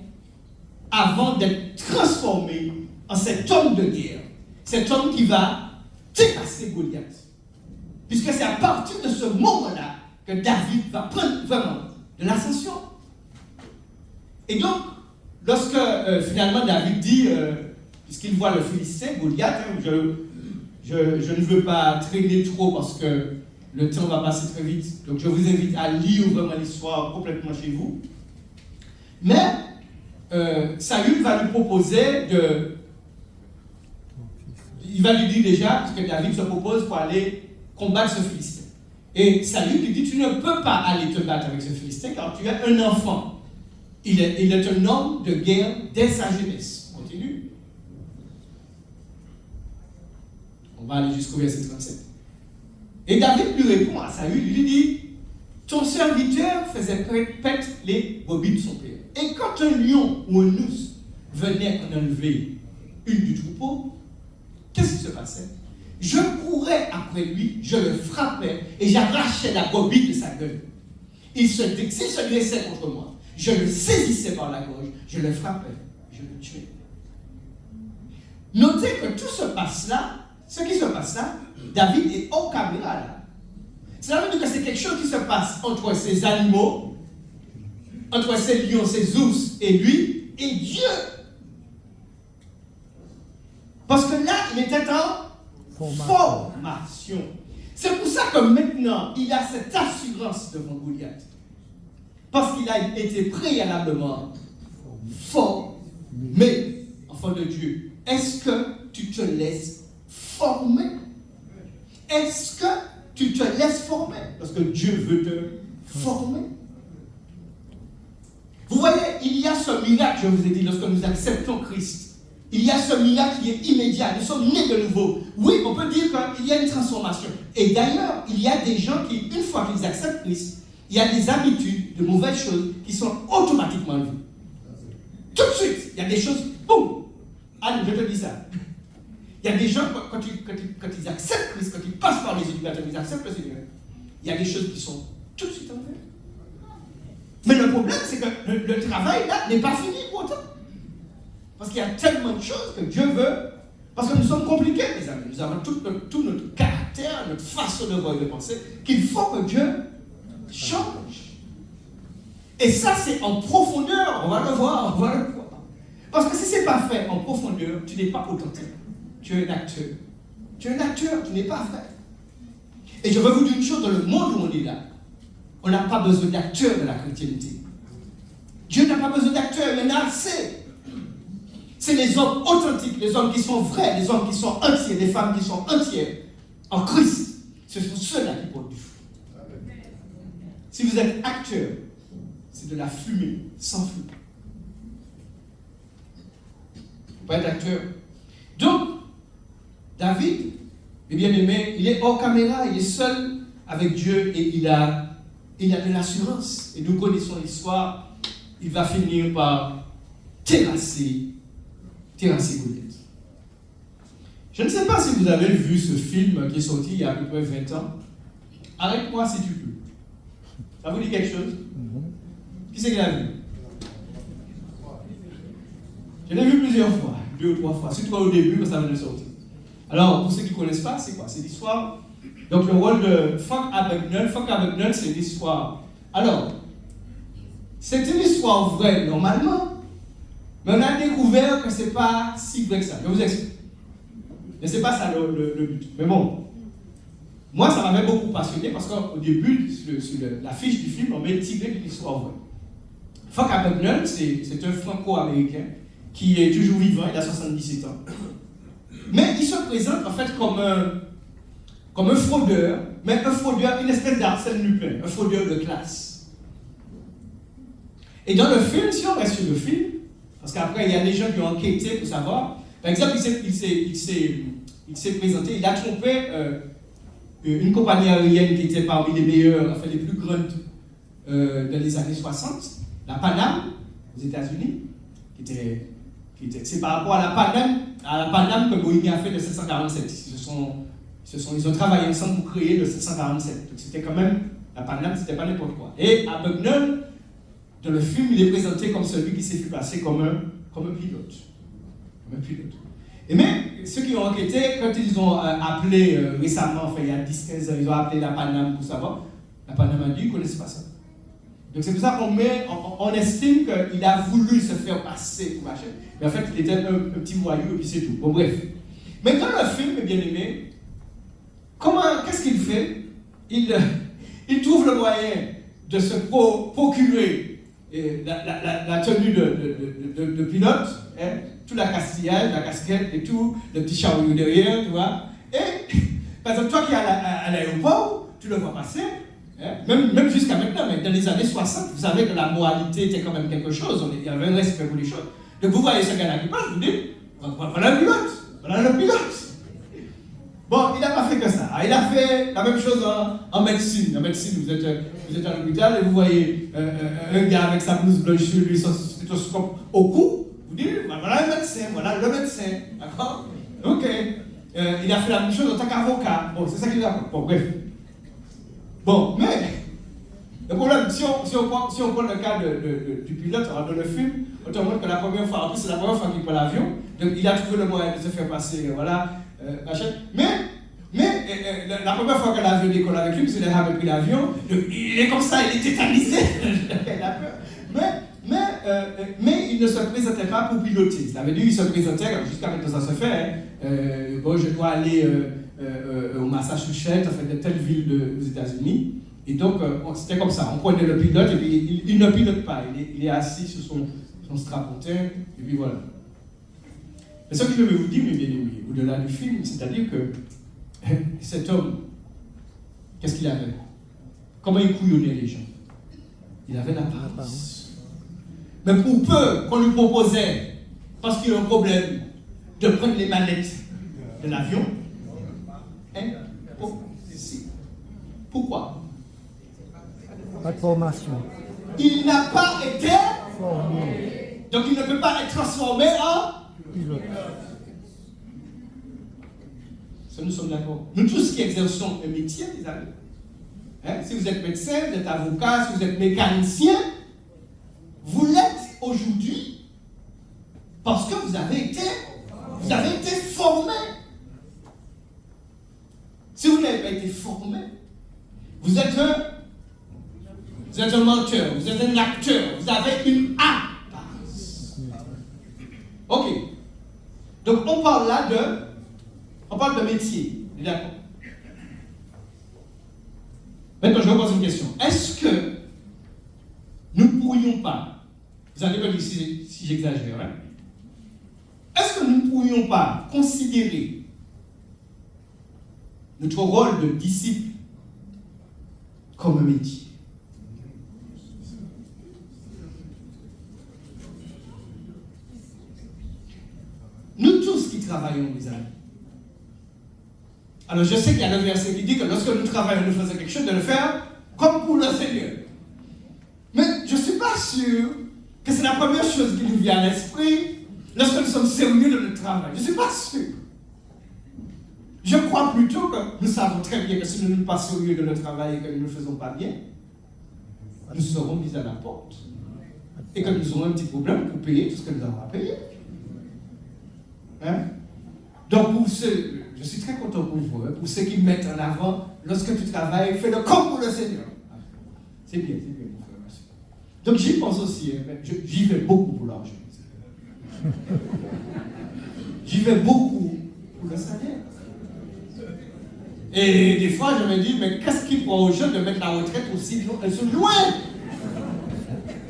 avant d'être transformé en cet homme de guerre. Cet homme qui va dépasser Goliath. Puisque c'est à partir de ce moment-là que David va prendre vraiment de l'ascension. Et donc, lorsque finalement David dit, puisqu'il voit le Philistin, Goliath, je ne veux pas traîner trop parce que le temps va passer très vite, donc je vous invite à lire vraiment l'histoire complètement chez vous. Mais Saül va lui proposer il va lui dire déjà, parce que David se propose pour aller combattre ce Philistin. Et Saül lui dit, tu ne peux pas aller te battre avec ce Philistin car tu es un enfant. Il est un homme de guerre dès sa jeunesse. On continue. On va aller jusqu'au verset 37. Et David lui répond à Saül, il lui dit, ton serviteur faisait paître les brebis de son père. Et quand un lion ou un ours venait en enlever une du troupeau, qu'est-ce qui se passait? Je courais après lui, je le frappais et j'arrachais la brebis de sa gueule. S'il se dressait contre moi, je le saisissais par la gorge, je le frappais, je le tuais. Notez que tout se passe là, ce qui se passe là, David est hors caméra là. Cela veut dire que c'est quelque chose qui se passe entre ces animaux, entre ces lions, ces ours et lui, et Dieu. Parce que là, il était en formation. C'est pour ça que maintenant, il a cette assurance devant Goliath. Parce qu'il a été préalablement formé, enfant de Dieu. Est-ce que tu te laisses former? Est-ce que tu te laisses former? Parce que Dieu veut te former. Vous voyez, il y a ce miracle, je vous ai dit, lorsque nous acceptons Christ. Il y a ce miracle qui est immédiat. Nous sommes nés de nouveau. Oui, on peut dire qu'il y a une transformation. Et d'ailleurs, il y a des gens qui, une fois qu'ils acceptent Christ, il y a des habitudes, de mauvaises choses qui sont automatiquement vues. Tout de suite, il y a des choses, boum! Allez, je te dis ça. Il y a des gens, quand ils acceptent Christ, quand ils passent par les éducateurs, ils acceptent le Seigneur, il y a des choses qui sont tout de suite enlevées. Mais le problème, c'est que le travail, là, n'est pas fini pour autant. Parce qu'il y a tellement de choses que Dieu veut. Parce que nous sommes compliqués, mes amis. Nous avons tout notre caractère, notre façon de voir et de penser, qu'il faut que Dieu change. Et ça, c'est en profondeur. On va le voir, on va le voir. Parce que si ce n'est pas fait en profondeur, tu n'es pas authentique. Tu es un acteur. Tu es un acteur, tu n'es pas vrai. Et je veux vous dire une chose, dans le monde où on est là, on n'a pas besoin d'acteurs de la chrétienté. Dieu n'a pas besoin d'acteurs, il y en a assez. C'est les hommes authentiques, les hommes qui sont vrais, les hommes qui sont entiers, les femmes qui sont entières en Christ. Ce sont ceux-là qui portent du fruit. Si vous êtes acteur, c'est de la fumée, sans feu. Vous ne pouvez pas être acteur. Donc, David, le bien-aimé, il est hors caméra, il est seul avec Dieu et il a de l'assurance. Et nous connaissons l'histoire, il va finir par terrasser Goliath. Je ne sais pas si vous avez vu ce film qui est sorti il y a à peu près 20 ans. Arrête-moi si tu peux. Ça vous dit quelque chose? Qui c'est qui l'a vu? Je l'ai vu plusieurs fois, 2 ou 3 fois, surtout au début, quand ça venait de sortir. Alors, pour ceux qui ne connaissent pas, c'est quoi? C'est l'histoire. Donc, le rôle de Frank Abagnale. Frank Abagnale, c'est l'histoire. Alors, c'est une histoire vraie, normalement. Mais on a découvert que ce n'est pas si vrai que ça. Je vous explique. Mais ce n'est pas ça le but. Mais bon, moi, ça m'avait beaucoup passionné parce qu'au début, sur la fiche du film, on m'est tiré d'une histoire vraie. Frank Abagnale, c'est un franco-américain qui est toujours vivant, il a 77 ans. Mais il se présente en fait comme un fraudeur, mais un fraudeur, une espèce d'Arsène Lupin, un fraudeur de classe. Et dans le film, si on reste sur le film, parce qu'après il y a des gens qui ont enquêté pour savoir, par exemple, il s'est présenté, il a trompé une compagnie aérienne qui était parmi les meilleures, enfin les plus grandes dans les années 60, la Pan Am, aux États-Unis, c'est par rapport à la Pan Am que Boeing a fait de 747. Ils ont travaillé ensemble pour créer le 747. Donc c'était quand même, la Pan Am, c'était pas n'importe quoi. Et Abagnale, dans le film, il est présenté comme celui qui s'est fait passer comme un pilote. Et mais, ceux qui ont enquêté, quand ils ont appelé récemment, enfin il y a 10-15 ans, ils ont appelé la Pan Am pour savoir, la Pan Am a dit, ils ne connaissent pas ça. Donc c'est pour ça qu'on estime qu'il a voulu se faire passer pour machin. Mais en fait, il était un petit voyou et puis c'est tout. Bon, bref. Mais dans le film, bien aimé, qu'est-ce qu'il fait? Il trouve le moyen de se procurer la tenue de pilote, hein, tout la castillage, la casquette et tout, le petit chariot derrière, tu vois. Et, par exemple, toi qui es à l'aéroport, tu le vois passer. Même jusqu'à maintenant, mais dans les années 60, vous savez que la moralité était quand même quelque chose, il y avait un respect pour les choses. Donc vous voyez ce gars-là qui passe, vous dites, voilà le pilote. Bon, il n'a pas fait que ça. Il a fait la même chose en médecine. En médecine, vous êtes à l'hôpital et vous voyez un gars avec sa blouse blanche sur lui, son stéthoscope au cou, vous dites, voilà le médecin, d'accord? Ok. Il a fait la même chose en tant qu'avocat. Bon, c'est ça qu'il a fait. Bon, bref. Bon, mais le problème, si on prend le cas du pilote dans le film, on te montre que la première fois, en plus c'est la première fois qu'il prend l'avion, donc il a trouvé le moyen de se faire passer, voilà, machin. Mais la première fois que l'avion décolle avec lui, parce qu'il avait pris l'avion, il est comme ça, il est tétanisé. Il a peur. Mais il ne se présentait pas pour piloter. Ça veut dire qu'il se présentait, jusqu'à maintenant ça se fait. Bon, je dois aller au Massachusetts, enfin de telle ville aux États-Unis. Et donc, c'était comme ça. On prenait le pilote et puis il ne pilote pas. Il est assis sur son strapontin et puis voilà. Mais ce que je veux vous dire, mes bien-aimés, au-delà du film, c'est-à-dire que cet homme, qu'est-ce qu'il avait? Comment il couillonnait les gens? Il avait la paresse. Mais pour peu qu'on lui proposait, parce qu'il a un problème, de prendre les manettes de l'avion, pourquoi? Pas de formation. Il n'a pas été Formé. donc il ne peut pas être transformé en Pilote. Ça, nous sommes d'accord. Nous tous qui exerçons un métier, les amis, si vous êtes médecin, vous êtes avocat, si vous êtes mécanicien, vous l'êtes aujourd'hui parce que vous avez été formé. Si vous n'avez pas été formé, vous êtes un menteur, vous êtes un acteur, vous avez une apparence. Ok. Donc on parle là de métier. D'accord. Maintenant je vous pose une question. Est-ce que nous ne pourrions pas, vous allez me dire si j'exagère, hein? Est-ce que nous ne pourrions pas considérer notre rôle de disciple comme un métier? Nous tous qui travaillons, mes amis. Alors je sais qu'il y a le verset qui dit que lorsque nous travaillons, nous faisons quelque chose, de le faire comme pour le Seigneur. Mais je ne suis pas sûr que c'est la première chose qui nous vient à l'esprit lorsque nous sommes sérieux de notre travail. Je ne suis pas sûr. Je crois plutôt que nous savons très bien que si nous ne sommes pas sérieux de notre travail et que nous ne le faisons pas bien, nous serons mis à la porte. Et que nous aurons un petit problème pour payer tout ce que nous avons à payer. Hein? Donc pour ceux, je suis très content pour vous, hein, pour ceux qui mettent en avant, lorsque tu travailles, fais-le comme pour le Seigneur. C'est bien, mon frère, merci. Donc j'y pense aussi, hein, j'y vais beaucoup pour l'argent. J'y vais beaucoup pour le salaire. Et des fois je me dis, mais qu'est-ce qui prend aux jeunes de mettre la retraite aussi loin?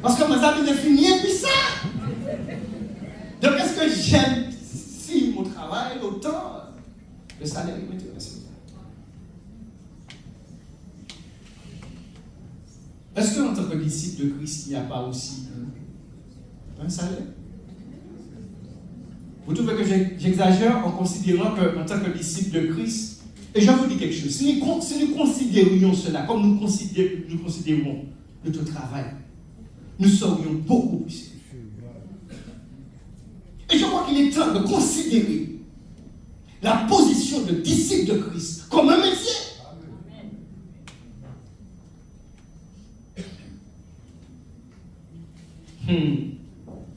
Parce que mes amis de finir et puis ça. Donc est-ce que j'aime mon travail, autant le salaire m'intéresse. Est-ce qu'en tant que disciple de Christ, il n'y a pas aussi un salaire? Vous trouvez que j'exagère en considérant qu'en tant que disciple de Christ, et je vous dis quelque chose, si nous considérions cela comme nous considérons notre travail, nous serions beaucoup plus sérieux. Et je crois qu'il est temps de considérer la position de disciple de Christ comme un métier.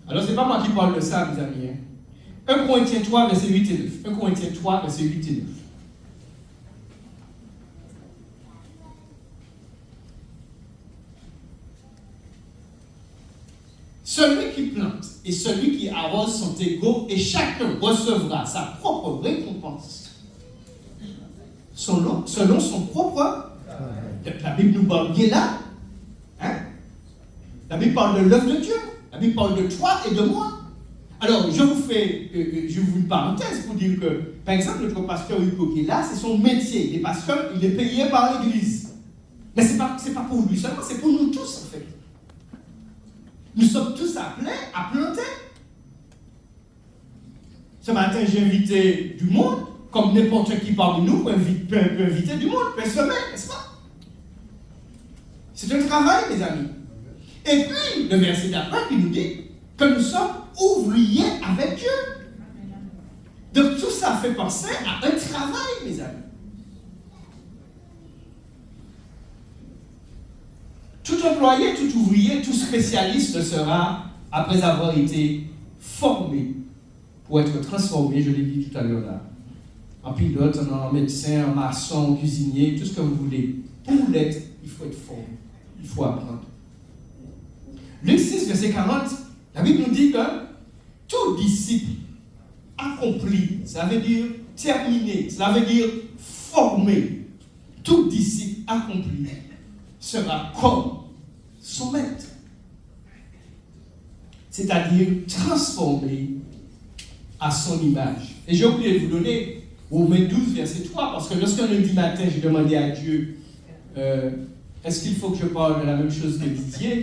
Alors, ce n'est pas moi qui parle de ça, mes amis. 1 Corinthiens 3, verset 8 et 9. 1 Corinthiens 3, verset 8 et 9. Celui qui plante et celui qui arrose sont égaux et chacun recevra sa propre récompense selon son propre. La Bible nous parle bien là. Hein? La Bible parle de l'œuvre de Dieu. La Bible parle de toi et de moi. Alors, je vous une parenthèse pour dire que, par exemple, notre pasteur Hugo qui est là, c'est son métier. Il est pasteur, il est payé par l'Église. Mais ce n'est pas pour lui seulement, c'est pour nous tous en fait. Nous sommes tous appelés à planter. Ce matin, j'ai invité du monde, comme n'importe qui parmi nous peut inviter du monde, peut semer, n'est-ce pas? C'est un travail, mes amis. Et puis, le verset d'après qui nous dit que nous sommes ouvriers avec Dieu. Donc, tout ça fait penser à un travail, mes amis. Tout employé, tout ouvrier, tout spécialiste sera, après avoir été formé pour être transformé, je l'ai dit tout à l'heure là, en pilote, en médecin, en maçon, en cuisinier, tout ce que vous voulez. Pour l'être, il faut être formé. Il faut apprendre. Luc 6, verset 40, la Bible nous dit que tout disciple accompli, ça veut dire terminé, ça veut dire formé. Tout disciple accompli sera comme son maître. C'est-à-dire transformé à son image. Et j'ai oublié de vous donner Romains 12, verset 3, parce que lorsqu'un lundi matin, j'ai demandé à Dieu, est-ce qu'il faut que je parle de la même chose que Didier?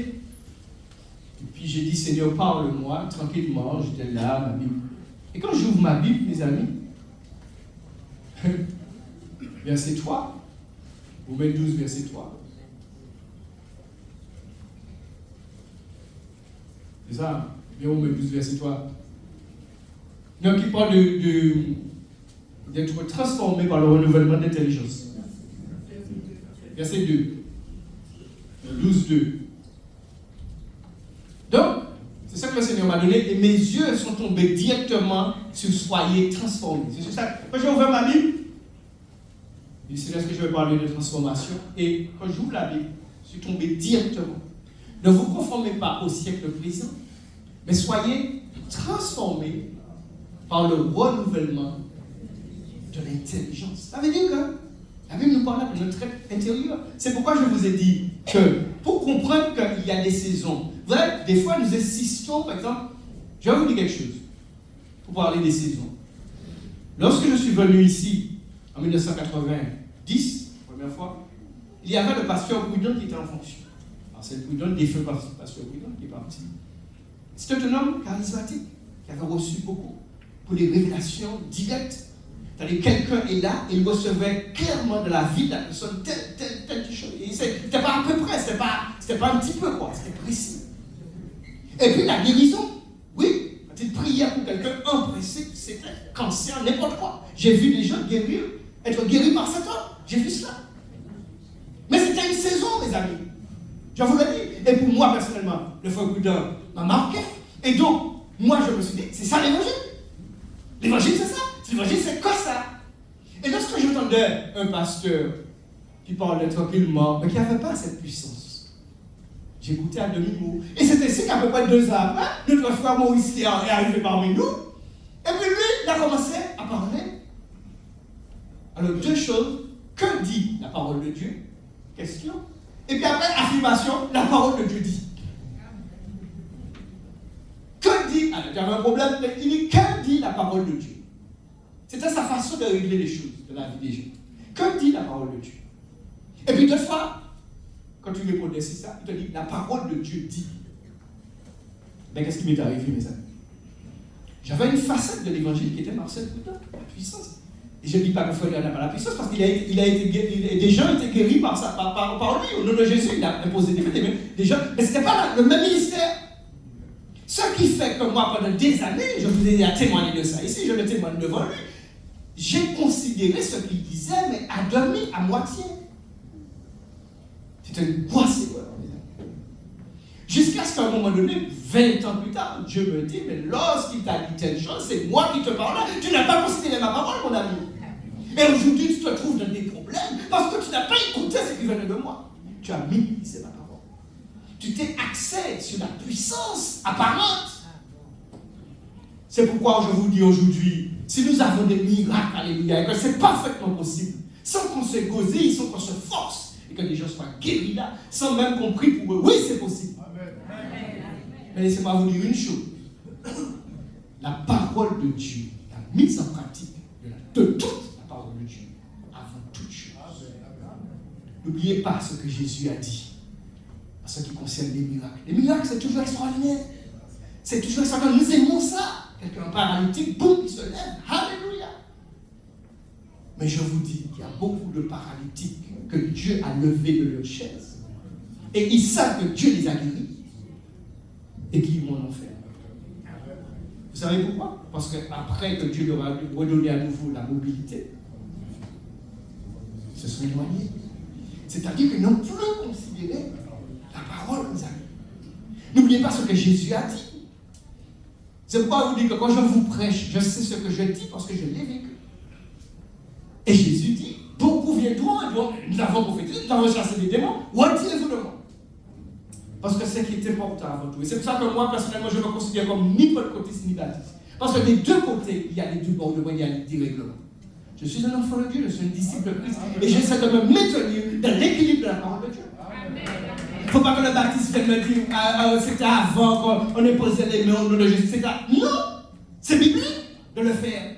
Et puis j'ai dit, Seigneur, parle-moi tranquillement. J'étais là, ma Bible. Et quand j'ouvre ma Bible, mes amis, verset 3, Romains 12, verset 3. C'est ça, Romains 12, verset 3. Donc il parle d'être transformé par le renouvellement d'intelligence. Verset 2. 12, 2. Donc, c'est ça que le Seigneur m'a donné, et mes yeux sont tombés directement sur soyez transformés. C'est ça. Quand j'ai ouvert ma Bible, je dis, c'est là que je vais parler de transformation, et quand j'ouvre la Bible, je suis tombé directement. Ne vous conformez pas au siècle présent, mais soyez transformés par le renouvellement de l'intelligence. Ça veut dire que la Bible nous parle de notre être intérieur. C'est pourquoi je vous ai dit que pour comprendre qu'il y a des saisons, vous voyez, des fois nous insistons, par exemple, je vais vous dire quelque chose pour parler des saisons. Lorsque je suis venu ici en 1990, première fois, il y avait le pasteur Prudhomme qui était en fonction. Alors c'est le Prudhomme, défunt pasteur Prudhomme qui est parti. C'était un homme charismatique qui avait reçu beaucoup pour des révélations directes. C'est-à-dire quelqu'un est là et il recevait clairement de la vie de la personne telle chose. C'était pas à peu près, c'était pas un petit peu quoi, c'était précis. Et puis la guérison, oui, quand il priait pour quelqu'un empressé, c'était cancer, n'importe quoi. J'ai vu des gens être guéris par cet homme, j'ai vu cela. Mais c'était une saison, mes amis. Je vous l'ai dit. Et pour moi, personnellement, le frère Prudhomme m'a marqué. Et donc, moi, je me suis dit, c'est ça l'évangile. L'évangile, c'est ça. L'évangile, c'est que ça. Et lorsque j'entendais un pasteur qui parlait tranquillement, mais qui n'avait pas cette puissance, j'écoutais à demi-mot. Et c'est ainsi qu'à peu près 2 ans après, notre frère Maurice est arrivé parmi nous. Et puis lui, il a commencé à parler. Alors, 2 choses. Que dit la parole de Dieu? Question. Et puis après, affirmation, la parole de Dieu dit. Que dit? Alors, il y avait un problème, mais il dit, que dit la parole de Dieu? C'était sa façon de régler les choses de la vie des gens. Que dit la parole de Dieu? Et puis 2 fois, quand tu répondais c'est ça, il te dit, la parole de Dieu dit. Mais qu'est-ce qui m'est arrivé, mes amis? J'avais une facette de l'évangile qui était Marcel Prudhomme, la puissance. Et je ne dis pas que frère n'a pas la puissance, parce qu'il a été guéri, des gens étaient guéris par lui. Au nom de Jésus, il a imposé des gens. Mais ce n'était pas le même ministère. Ce qui fait que moi, pendant des années, je vous ai témoigné de ça ici, je le témoigne devant lui, j'ai considéré ce qu'il disait, mais à demi, à moitié. C'était une grosse erreur. Jusqu'à ce qu'à un moment donné, 20 ans plus tard, Dieu me dit, mais lorsqu'il t'a dit telle chose, c'est moi qui te parle. Tu n'as pas considéré ma parole, mon ami. Et aujourd'hui, tu te trouves dans des problèmes parce que tu n'as pas écouté ce qui venait de moi. Tu as minimisé ma parole. Tu t'es axé sur la puissance apparente. C'est pourquoi je vous dis aujourd'hui, si nous avons des miracles, alléluia, et que c'est parfaitement possible, sans qu'on se gosille, sans qu'on se force, et que les gens soient guéris là, sans même qu'on prie pour eux, oui, c'est possible. Mais laissez-moi vous dire une chose. La parole de Dieu, la mise en pratique de toute la parole de Dieu, avant toute chose. N'oubliez pas ce que Jésus a dit en ce qui concerne les miracles. Les miracles, c'est toujours extraordinaire. C'est toujours extraordinaire. Nous aimons ça. Quelqu'un paralytique, boum, il se lève. Alléluia. Mais je vous dis qu'il y a beaucoup de paralytiques que Dieu a levés de leur chaise. Et ils savent que Dieu les a guéris. Et qui vont en enfer. Vous savez pourquoi? Parce qu'après que Dieu leur a redonné à nouveau la mobilité, ils se sont éloignés. C'est-à-dire qu'ils n'ont plus considéré la parole, mes amis. N'oubliez pas ce que Jésus a dit. C'est pourquoi je vous dis que quand je vous prêche, je sais ce que je dis parce que je l'ai vécu. Et Jésus dit, beaucoup viendront, nous avons prophétisé, nous avons chassé des démons, retirez-vous de moi. Parce que c'est ce qui est important avant tout. Et c'est pour ça que moi, personnellement, je me considère comme ni pentecôtiste ni baptiste. Parce que des deux côtés, il y a les deux bords de moi, il y a des règlements. Je suis un enfant de Dieu, je suis un disciple de Christ. Et j'essaie de me maintenir dans l'équilibre de la parole de Dieu. Il ne faut pas que le baptiste vienne me dire, c'était avant qu'on ait posé les mains au nom de Jésus, etc. Non, c'est biblique de le faire.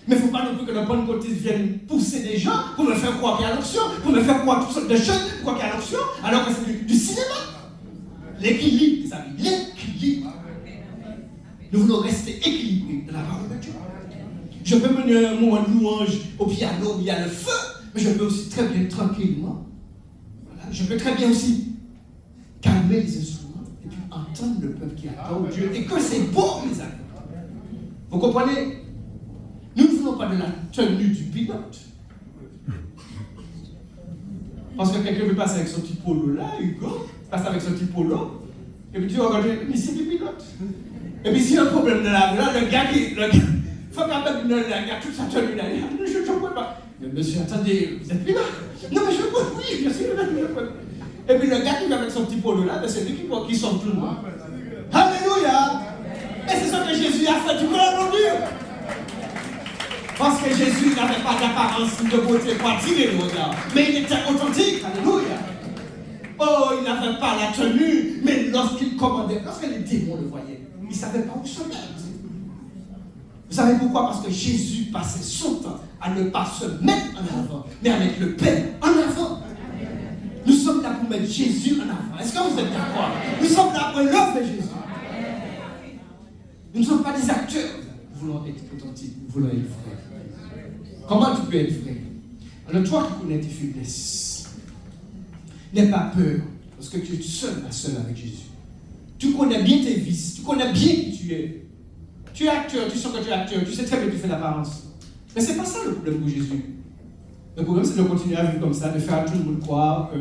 Mais il ne faut pas non plus que le pentecôtiste vienne pousser des gens pour me faire croire qu'il y a l'onction, pour me faire croire toutes sortes de choses, pour qu'il y a l'onction, alors que c'est du cinéma. L'équilibre, les amis, l'équilibre. Nous voulons rester équilibrés dans la parole de Dieu. Je peux mener un moment de louange au piano où il y a le feu, mais je peux aussi très bien tranquillement. Voilà. Je peux très bien aussi calmer les instruments et puis entendre le peuple qui adore Dieu et que c'est beau, mes amis. Vous comprenez? Nous ne voulons pas de la tenue du pilote. Parce que quelqu'un veut passer avec son petit polo là, Hugo, passe avec son petit polo, et puis tu vas regarder, mais c'est du pilote. Et puis s'il y a un problème de la là, le gars qui. Il faut quand même il y a toute sa tenue là. Je ne peux pas. Mais monsieur, attendez, vous êtes pilote? Non, mais je peux, oui, bien sûr, je peux. Et puis le gars qui vient avec son petit polo là, c'est lui qui sort tout le monde. Alléluia! Et c'est ce que Jésus a fait, tu peux l'applaudir? Parce que Jésus n'avait pas d'apparence de beauté pour attirer le regard, mais il était authentique, alléluia. Oh, il n'avait pas la tenue, mais lorsqu'il commandait, lorsque les démons le voyaient, ils ne savaient pas où se mettre. Vous savez pourquoi? Parce que Jésus passait son temps à ne pas se mettre en avant, mais à mettre le Père en avant. Nous sommes là pour mettre Jésus en avant. Est-ce que vous êtes d'accord? Nous sommes là pour élever Jésus. Nous ne sommes pas des acteurs. Nous voulons être authentiques, nous voulons être vrais. Comment tu peux être vrai? Alors toi qui connais tes faiblesses, n'aie pas peur, parce que tu es seul avec Jésus. Tu connais bien tes vices, tu connais bien qui tu es. Tu es acteur, tu sens que tu es acteur, tu sais très bien que tu fais l'apparence. Mais ce n'est pas ça le problème pour Jésus. Le problème, c'est de continuer à vivre comme ça, de faire à tout le monde croire que...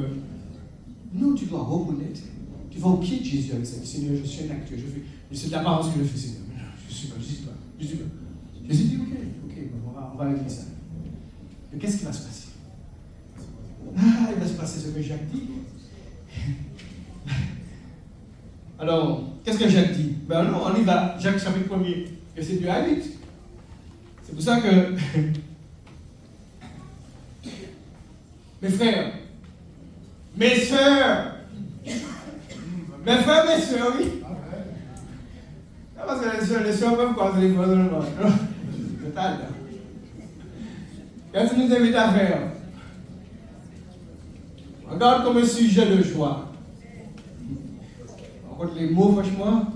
Non, tu dois reconnaître. Tu vas au pied de Jésus avec ça. Seigneur, je suis un acteur, c'est de l'apparence que je fais, Seigneur. Mais non, je suis pas. Jésus dit, ok, on va régler ça. Mais qu'est-ce qui va se passer? Il va se passer ce que Jacques dit. Alors, qu'est-ce que Jacques dit? Ben non, on y va. Jacques chapitre 1er, verset 2 à 8. C'est pour ça que... Mes frères, mes soeurs, oui. Parce que les soeurs peuvent croiser les voisins. Total. Qu'est-ce que nous invite à faire? Regarde comme un sujet de joie. Par contre, les mots, franchement,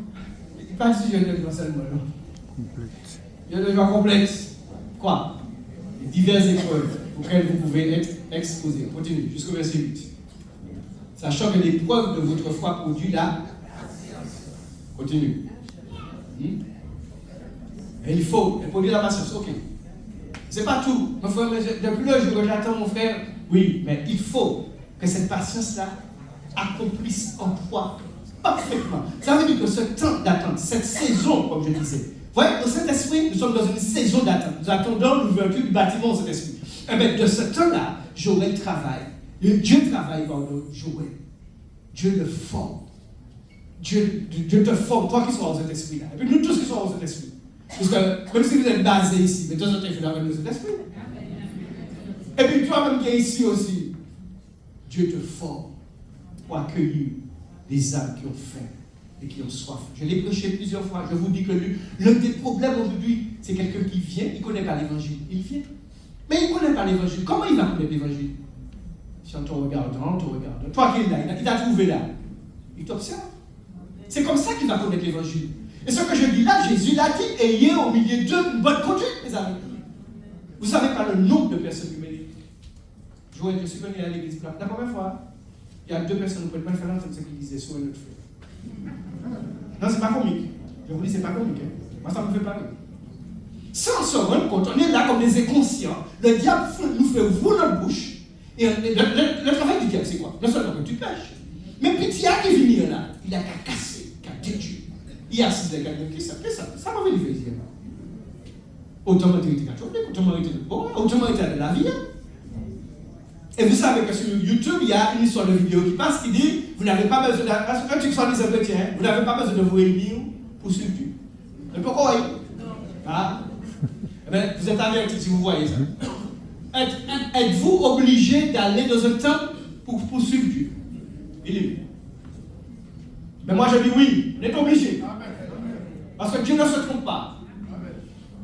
il n'y a pas de sujet de joie seulement. Il y a de joie complexe. Quoi? Les diverses épreuves auxquelles vous pouvez être exposés. Continue, jusqu'au verset 8. Sachant que l'épreuve de votre foi produit la... Continue. Et il faut, elle produit la patience, ok. C'est pas tout. Mon frère, depuis le jour où j'attends mon frère, oui, mais il faut que cette patience-là accomplisse en toi parfaitement. Ça veut dire que ce temps d'attente, cette saison, comme je disais, vous voyez, au Saint-Esprit, nous sommes dans une saison d'attente. Nous attendons l'ouverture du bâtiment au Saint-Esprit. Eh bien, de ce temps-là, Joël travaille. Dieu travaille par nous, Joël. Dieu le forme. Dieu te forme, toi qui sois au Saint-Esprit là. Et puis nous tous qui sommes au Saint-Esprit. Parce que même si vous êtes basés ici, mais de temps en temps, il faut avec le Saint-Esprit. Et puis toi-même qui es ici aussi, Dieu te forme pour accueillir les âmes qui ont faim et qui ont soif. Je l'ai prêché plusieurs fois. Je vous dis que l'un des problèmes aujourd'hui, c'est quelqu'un qui vient, il ne connaît pas l'évangile. Il vient. Mais il ne connaît pas l'évangile. Si comment il va connaître l'évangile? Si en te regardant, toi qui es là, il t'a trouvé là. Il t'observe. C'est comme ça qu'il va connaître l'évangile. Et ce que je dis là, Jésus l'a dit, ayez au milieu d'eux une bonne conduite, mes amis. Vous ne savez pas le nombre de personnes qui me disent. Joël, je suis venu à l'église la première fois. Il y a 2 personnes, vous ne pouvez pas faire l'entendre ce qu'ils disaient sur un autre frère. Non, c'est pas comique. Je vous dis, c'est pas comique. Hein. Moi, ça me fait parler. Sans se rendre compte, on est là comme des inconscients. Le diable nous fait ouvrir notre bouche. Et le travail du diable, c'est quoi? Non seulement que tu pêches, mais puis il y a qui vient là, il a qu'à casser, qu'à détruire. Il y a 6 quelqu'un qui ça m'a fait livrer ici. autrement il était catholique, autrement il était bon, autrement il était de la vie. Et vous savez que sur YouTube, il y a une histoire de vidéo qui passe qui dit vous n'avez pas besoin de. Quand tu sois des chrétiens, vous n'avez pas besoin de vous réunir pour suivre Dieu. Mais pourquoi? Ah. Eh bien, vous êtes avertis si vous voyez ça. Êtes-vous obligé d'aller dans un temple pour suivre Dieu? Il est. Mais moi je dis oui, on est obligé. Parce que Dieu ne se trompe pas.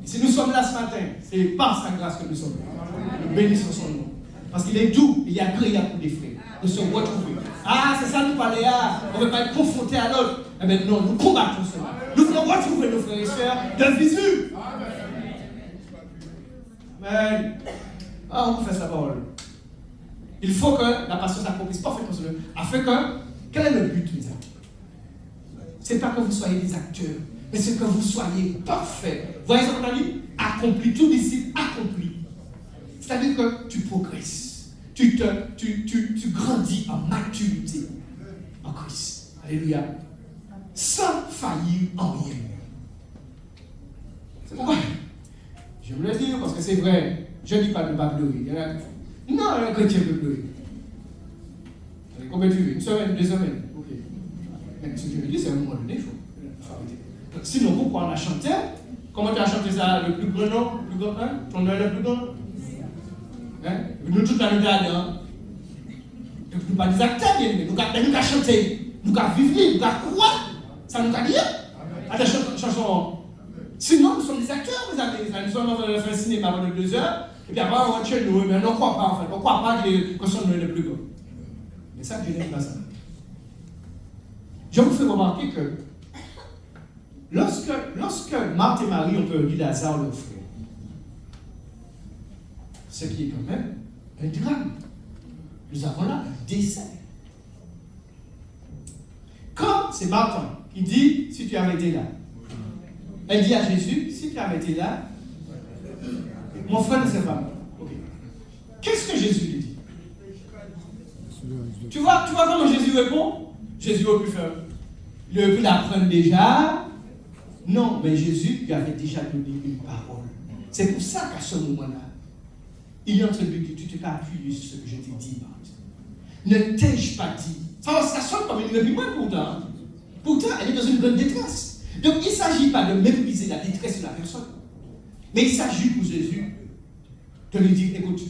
Et si nous sommes là ce matin, c'est par sa grâce que nous sommes là. Nous bénissons son nom. Parce qu'il est doux, il est agréable pour les frères de se retrouver. Ah, c'est ça nous parler, on ne veut pas être confronté à l'autre. Eh bien non, nous combattons cela. Nous voulons retrouver nos frères et sœurs de visu. Amen. Ah, on confesse la parole. Il faut que la passion s'accomplisse parfaitement sur nous. Afin que, quel est le but, mes amis? Ce n'est pas que vous soyez des acteurs, mais c'est que vous soyez parfaits. Voyez ce qu'on a dit? Accompli, tout disciple accompli. C'est-à-dire que tu progresses, tu grandis en maturité en Christ. Alléluia. Sans faillir en rien. C'est pourquoi je me le dis parce que c'est vrai. Je ne dis pas de ne pas pleurer. Non, un chrétien peut pleurer. Combien tu veux? Une semaine, 2 semaines? Ok. Mais ce que je veux dire, c'est à un moment donné, il faut arrêter. Sinon, pourquoi on a chanté? Comment tu as chanté ça? Le plus grand nom? Le plus grand, hein? Ton nom est le plus grand? Hein? Nous, toute la nuit, nous pas des acteurs, nous avons chanté, nous avons vécu, nous avons croire. Ça nous a dit? À la chanson. Sinon, nous sommes des acteurs, vous avez. Nous sommes en train de faire un cinéma pendant 2 heures, et puis après, on rentre chez nous, mais on ne croit pas, en fait. On ne croit pas que son nom est le plus grand. Mais ça, Dieu n'aime pas ça. Je vous fais remarquer que lorsque Marthe et Marie ont perdu Lazare, leur frère, ce qui est quand même un drame. Nous avons là un décès. Quand c'est Marthe qui dit, si tu avais été là, elle dit à Jésus, si tu avais été là, mon frère ne serait pas mort. Okay. Qu'est-ce que Jésus lui dit? Tu vois comment Jésus répond? Jésus aurait pu faire. Il aurait pu l'apprendre déjà. Non, mais Jésus lui avait déjà donné une parole. C'est pour ça qu'à ce moment-là, il est en train de lui dire, tu t'es pas appuyé sur ce que je t'ai dit, Marthe. Ne t'ai-je pas dit? Ça sonne comme une réprimande pourtant. Pourtant, elle est dans une grande détresse. Donc, il ne s'agit pas de mépriser la détresse de la personne. Mais il s'agit pour Jésus de lui dire, écoute,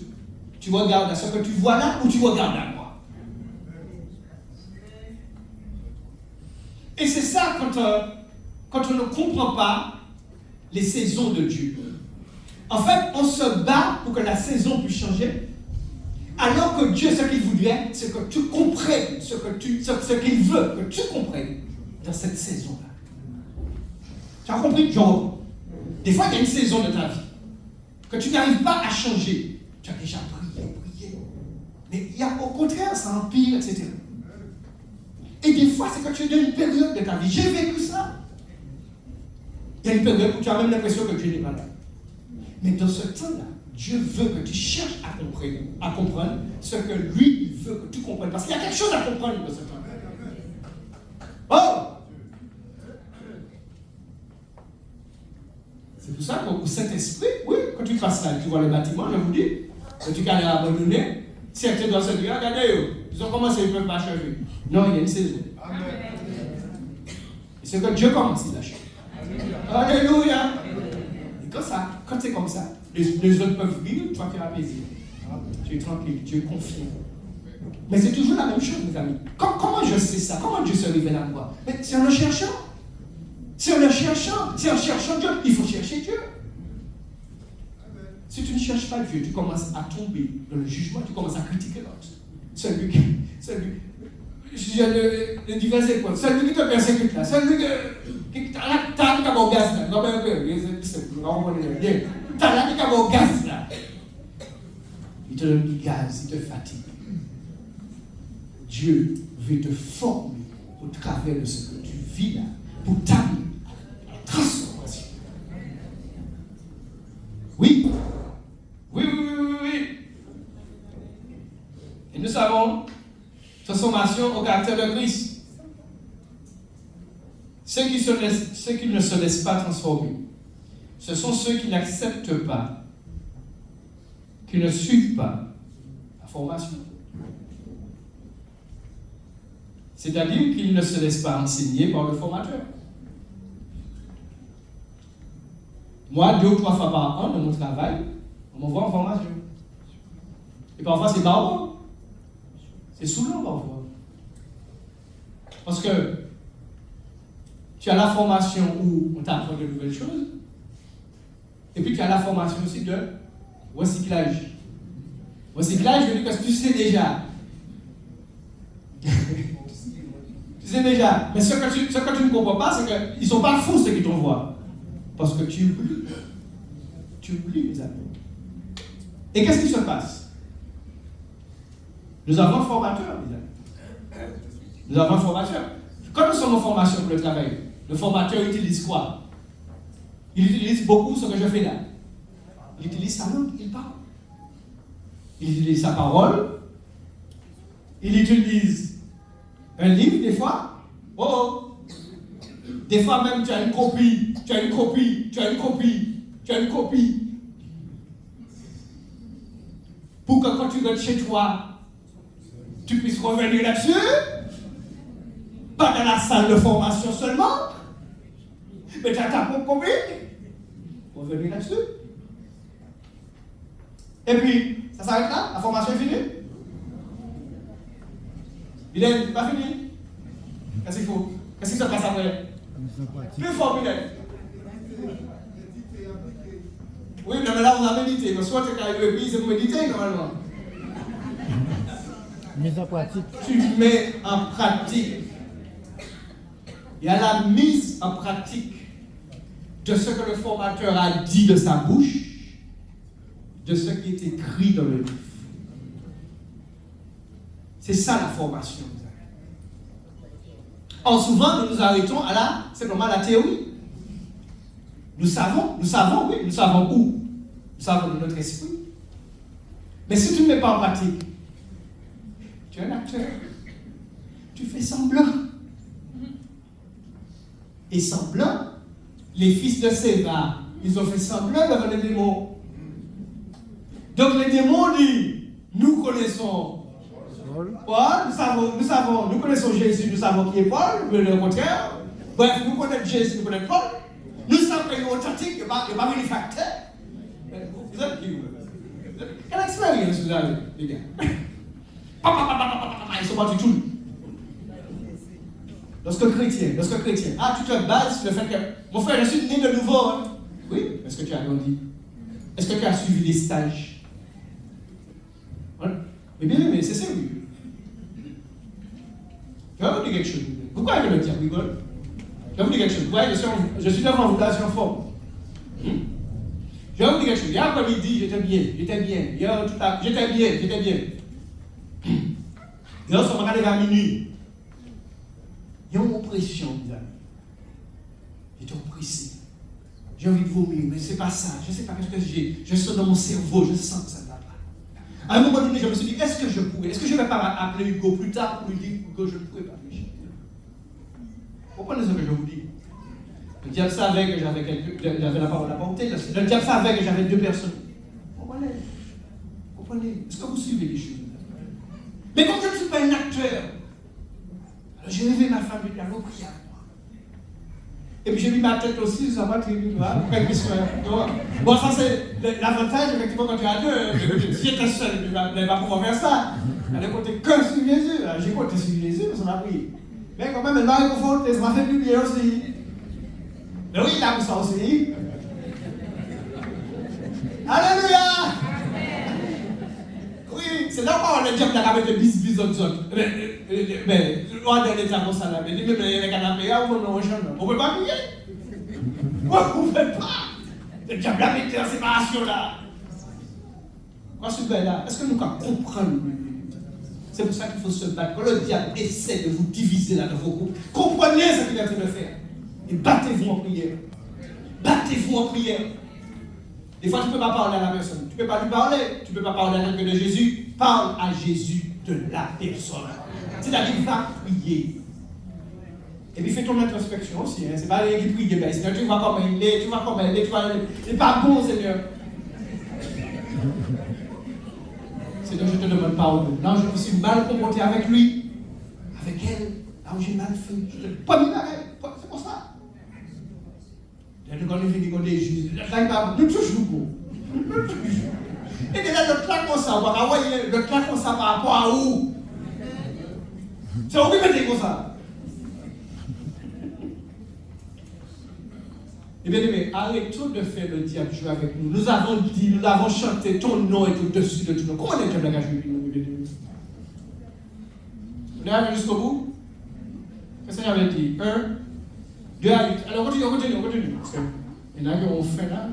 tu regardes à ce que tu vois là ou tu regardes à moi? Et c'est ça quand on ne comprend pas les saisons de Dieu. En fait, on se bat pour que la saison puisse changer, alors que Dieu, ce qu'il voudrait, c'est que tu comprennes ce qu'il veut que tu comprennes dans cette saison-là. Tu as compris, Job? Des fois, il y a une saison de ta vie que tu n'arrives pas à changer. Tu as déjà prié. Mais il y a au contraire, ça empire, etc. Et des fois, c'est que tu es dans une période de ta vie. J'ai vécu ça. Il y a une période où tu as même l'impression que Dieu n'est pas là. Mais dans ce temps-là, Dieu veut que tu cherches à comprendre ce que lui, il veut que tu comprennes. Parce qu'il y a quelque chose à comprendre dans ce temps-là. Oh! C'est pour ça qu'au Saint-Esprit, oui, quand tu passes là, tu vois le bâtiment, je vous dis, quand tu as abandonné, certains doivent se dire, regardez, ils ont commencé, ils ne peuvent pas achever. Non, il y a une saison. Amen. Et c'est que Dieu commence, il achève. Alléluia. Et quand c'est comme ça, les autres peuvent vivre, toi tu es apaisé. Tu es tranquille, tu es confiant. Mais c'est toujours la même chose, mes amis. Comment je sais ça? Comment Dieu se révèle à moi? Mais c'est en le cherchant. C'est en cherchant Dieu. Il faut chercher Dieu. Si tu ne cherches pas Dieu, tu commences à tomber dans le jugement, tu commences à critiquer l'autre. Celui qui te persécute là, celui qui t'a dit au gaz là, t'as dit au gaz là. Il te donne du gaz, il te fatigue. Dieu veut te former au travers de ce que tu vis là, pour t'amener à la transformation. Oui. Et nous savons, transformation au caractère de Christ. Ceux qui ne se laissent pas transformer ce sont ceux qui n'acceptent pas, qui ne suivent pas la formation. C'est-à-dire qu'ils ne se laissent pas enseigner par le formateur. Moi, 2 ou 3 fois par an, dans mon travail, on m'envoie en formation. Et parfois, c'est barbare. C'est saoulant parfois. Parce que tu as la formation où on t'apprend de nouvelles choses, et puis tu as la formation aussi de recyclage. Recyclage, je veux dire que tu sais déjà. Tu sais déjà. Mais ce que tu ne comprends pas, c'est qu'ils ne sont pas fous ceux qui t'envoient. Parce que tu oublies. Tu oublies, mes amis. Et qu'est-ce qui se passe? Nous avons un formateur, mes amis. Nous avons un formateur. Quand nous sommes en formation pour le travail, le formateur utilise quoi? Il utilise beaucoup ce que je fais là. Il utilise sa langue, il parle. Il utilise sa parole. Il utilise un livre, des fois. Oh! Des fois même, tu as une copie. Pour que quand tu rentres chez toi, tu puisses revenir là-dessus. Pas dans la salle de formation seulement, mais tu as ta propre copie. Revenir là-dessus. Et puis, ça s'arrête là? La formation est finie? Bilal, c'est pas fini? Qu'est-ce qu'il faut? Qu'est-ce qui se passe après? Plus fort, Bilal. Oui, mais là, on a médité. Mais soit tu es arrivé puis c'est pour méditer, normalement. Mise en pratique. Tu mets en pratique. Il y a la mise en pratique de ce que le formateur a dit de sa bouche, de ce qui est écrit dans le livre. C'est ça la formation. Or, souvent, nous nous arrêtons à simplement la théorie. Nous savons où. Nous savons dans notre esprit. Mais si tu ne mets pas en pratique, tu es un acteur. Tu fais semblant. Et semblant, les fils de Séva, ils ont fait semblant devant les démons. Donc les démons disent, nous connaissons Paul, nous connaissons Jésus, nous savons qui est Paul, mais le contraire. Bref, nous connaissons Jésus, nous connaissons Paul. Nous savons qu'il est authentique, il n'est pas venu facteur. Vous êtes qui, vous? Quelle expérience vous avez, les gars? Ils sont pas du tout. Lorsque chrétien, tu te bases sur le fait que, mon frère, je suis né de nouveau. Hein? Oui, est-ce que tu as grandi? Est-ce que tu as suivi des stages? Hein? Mais bien, mais c'est sérieux. Je vais vous dire quelque chose. Pourquoi je le dis, rigole? Je vais vous dire quelque chose. Vous voyez, je suis devant vous, là, je suis en forme. Je vais vous dire quelque chose. Hier après-midi, j'étais bien. J'étais bien. Hier, on va regarder vers minuit. Il y a une oppression, mes amis. J'étais oppressé. J'ai envie de vomir, mais c'est pas ça. Je ne sais pas ce que j'ai. Je sens dans mon cerveau, je sens que ça ne va pas. À un moment donné, je me suis dit, est-ce que je ne vais pas appeler Hugo plus tard pour lui dire que je ne pourrais pas réfléchir? Vous comprenez ce que je vous dis? Le diable savait que j'avais la parole à porter. Le diable savait que j'avais 2 personnes. Vous comprenez? Est-ce que vous suivez les choses? Mais comme je ne suis pas un acteur, j'ai levé ma femme et elle a prié à moi. Et puis j'ai mis ma tête aussi sur ma tribune. Bon, ça c'est l'avantage, effectivement, quand tu as 2. Si j'étais seul, elle ne va pas pouvoir faire ça. Elle a compté que sur Jésus. J'ai compté sur Jésus, mais ça m'a pris. Mais quand même, elle m'a réconforté, ça m'a fait du bien aussi. Mais oui, il a pour ça aussi. Alléluia! Oui, c'est là où on a dit qu'on a fait des bis aux autres. Mais, on a donné ça comme ça là. Mais les canapés, on ne peut pas prier. On ne peut pas. Le diable a mis en séparation là. Moi, je suis là. Est-ce que nous comprenons? C'est pour ça qu'il faut se battre. Quand le diable essaie de vous diviser là dans vos groupes, comprenez ce qu'il est en train de faire. Et battez-vous en prière. Battez-vous en prière. Des fois, tu ne peux pas parler à la personne. Tu ne peux pas lui parler. Tu ne peux pas parler à l'âme de Jésus. Parle à Jésus de la personne. C'est-à-dire, va prier. Et Et puis fais ton introspection aussi. Hein. C'est pas les qui prient, ben, Seigneur, tu vois comment il est, tu vois comment il est, tu vois, il n'est pas bon, Seigneur. Seigneur, je te demande pardon. Non, je me suis mal comporté avec lui, avec elle. Là où j'ai mal fait. Pas mis avec. C'est pour ça. Et quand il finit, quand il est juge, nous toujours beau. Et déjà, le claque comme ça, on va voir, le claque comme ça par rapport à où? C'est où il met comme ça? Eh bien, arrêtons de faire le diable jouer avec nous. Nous avons dit, nous avons chanté, ton nom est au-dessus de tout nom. Comment est-ce que le gars joue? Vous est arrivé jusqu'au bout? Qu'est-ce que j'avais dit? 1, 2 à 8. Alors, on continue. Parce qu'il y en a qui ont fait là.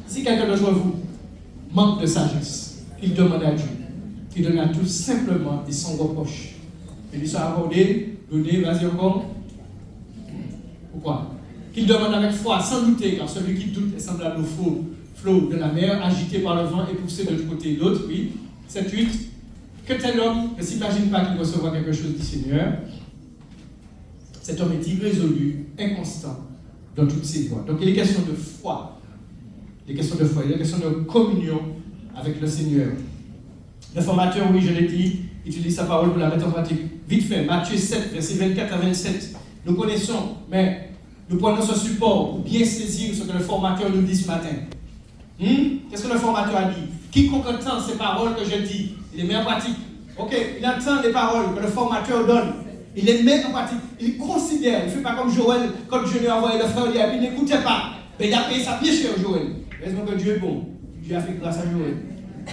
Si quelqu'un d'entre vous manque de sagesse, il demande à Dieu, qui donne à tous simplement et sans reproche. Et lui soit accordé, donné, vas-y encore. Pourquoi? Qu'il demande avec foi, sans douter, car celui qui doute est semblable au flot de la mer, agité par le vent et poussé de l'autre côté. L'autre, oui. 7, 8. Que tel homme ne s'imagine pas qu'il recevra quelque chose du Seigneur. Cet homme est irrésolu, inconstant dans toutes ses voies. Donc il est question de foi. Il est question de foi, il est question de communion avec le Seigneur. Le formateur, oui, je l'ai dit, utilise sa parole pour la mettre en pratique. Vite fait, Matthieu 7, versets 24 à 27. Nous connaissons, mais nous prenons ce support pour bien saisir ce que le formateur nous dit ce matin. Qu'est-ce que le formateur a dit? Quiconque entend ces paroles que je dis, il les met en pratique. Ok, il entend les paroles que le formateur donne. Il les met en pratique. Il considère. Il ne fait pas comme Joël, quand Dieu lui a envoyé le frère, il n'écoutait pas. Mais il a payé sa pied cher, Joël. Raison que Dieu est bon. Dieu a fait grâce à Joël.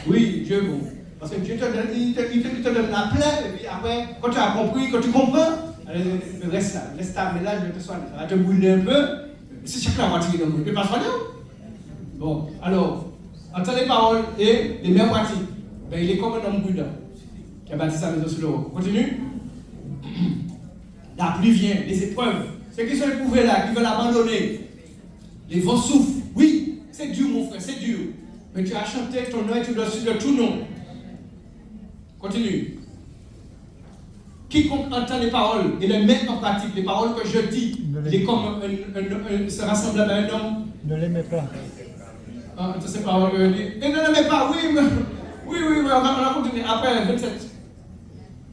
Oui, Dieu est bon. Parce que Dieu te donne, il te donne la plaie, et puis après, quand tu as compris, quand tu comprends, reste là, laisse ta mais là, je vais te soigner. Ça va te brûler un peu. C'est chacun la moitié dans le monde. Tu ne peux pas soigner. Bon, alors, entends les paroles et les mêmes pratiques. Ben, il est comme un homme prudent qui a bâti sa maison sur le roc. Continue. La pluie vient, les épreuves. Ceux qui sont éprouvés là, qui veulent abandonner. Les vents soufflent. Oui, c'est dur, mon frère, c'est dur. Mais tu as chanté, ton nom est au-dessus de tout nom. Continue. Quiconque entend les paroles et les met en pratique, les paroles que je dis, il est comme se rassemble à un homme. Ne l'aimez pas. Ah, ces paroles que je dis. Et ne l'aimez pas, oui, on va continuer. Après, 27.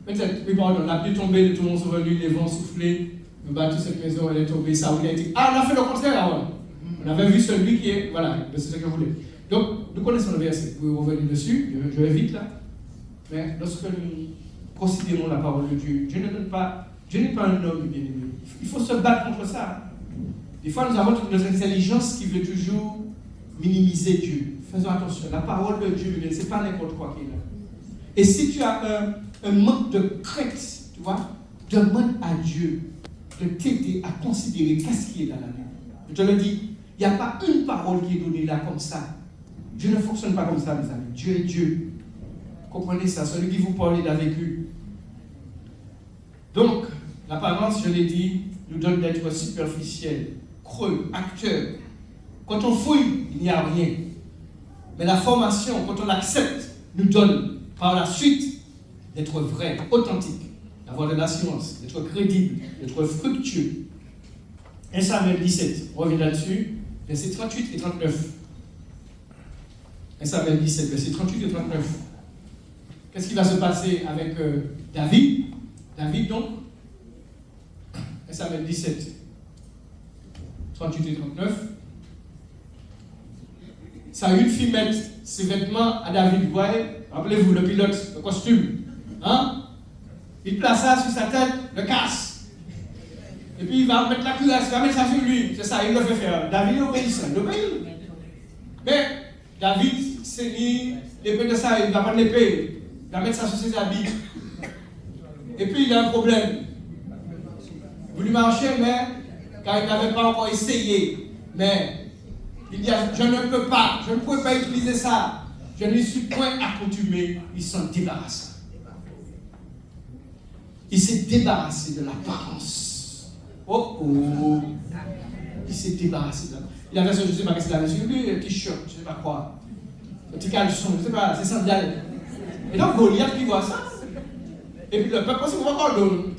Oui, pardon, la pluie tombée, les tourments sont venus, les vents soufflés, nous battons cette maison, elle est tombée, ça a été. Ah, on a fait le contraire avant. On avait vu celui qui est. Voilà, c'est ce que je voulais. Donc, nous connaissons le verset. Vous pouvez revenir dessus, je vais vite là. Mais lorsque nous considérons la parole de Dieu, Dieu n'est pas un homme bien-aimé. Il faut se battre contre ça. Des fois, nous avons notre intelligence qui veut toujours minimiser Dieu. Faisons attention. La parole de Dieu, ce n'est pas n'importe quoi qui est là. Et si tu as un manque de crainte, tu vois, demande à Dieu de t'aider à considérer qu'est-ce qui est dans la Bible. Je te le dis, il n'y a pas une parole qui est donnée là comme ça. Dieu ne fonctionne pas comme ça, mes amis. Dieu est Dieu. Comprenez ça, celui qui vous parle, il a vécu. Donc, l'apparence, je l'ai dit, nous donne d'être superficiel, creux, acteur. Quand on fouille, il n'y a rien. Mais la formation, quand on l'accepte, nous donne par la suite d'être vrai, authentique, d'avoir de l'assurance, d'être crédible, d'être fructueux. 1 Samuel 17, on revient là-dessus, versets 38 et 39. 1 Samuel 17, versets 38 et 39. Qu'est-ce qui va se passer avec David? David, donc, 1 Samuel 17, 38 et 39. Ça a une fille mettre ses vêtements à David. Vous voyez? Rappelez-vous, le pilote, le costume. Hein? Il place ça sur sa tête, le casse. Et puis il va mettre la cuirasse, il va mettre ça sur lui. C'est ça, il le fait faire. David obéissant, il obéit. Mais David saignit l'épée de ça, il va prendre l'épée. Il va mettre ça sur ses habits. Et puis il a un problème. Il voulait marcher, mais car il n'avait pas encore essayé. Mais il dit, je ne peux pas, je ne pouvais pas utiliser ça. Je ne suis point accoutumé. Il s'en débarrasse. Il s'est débarrassé de l'apparence. Oh oh. Il s'est débarrassé de l'apparence. Il avait, je ne sais pas qu'est-ce qu'il avait sur lui, un t-shirt, je ne sais pas quoi. Un petit caleçon, je ne sais pas, c'est sandales. Et donc Goliath qui voit ça. Et puis le peuple, c'est encore l'homme.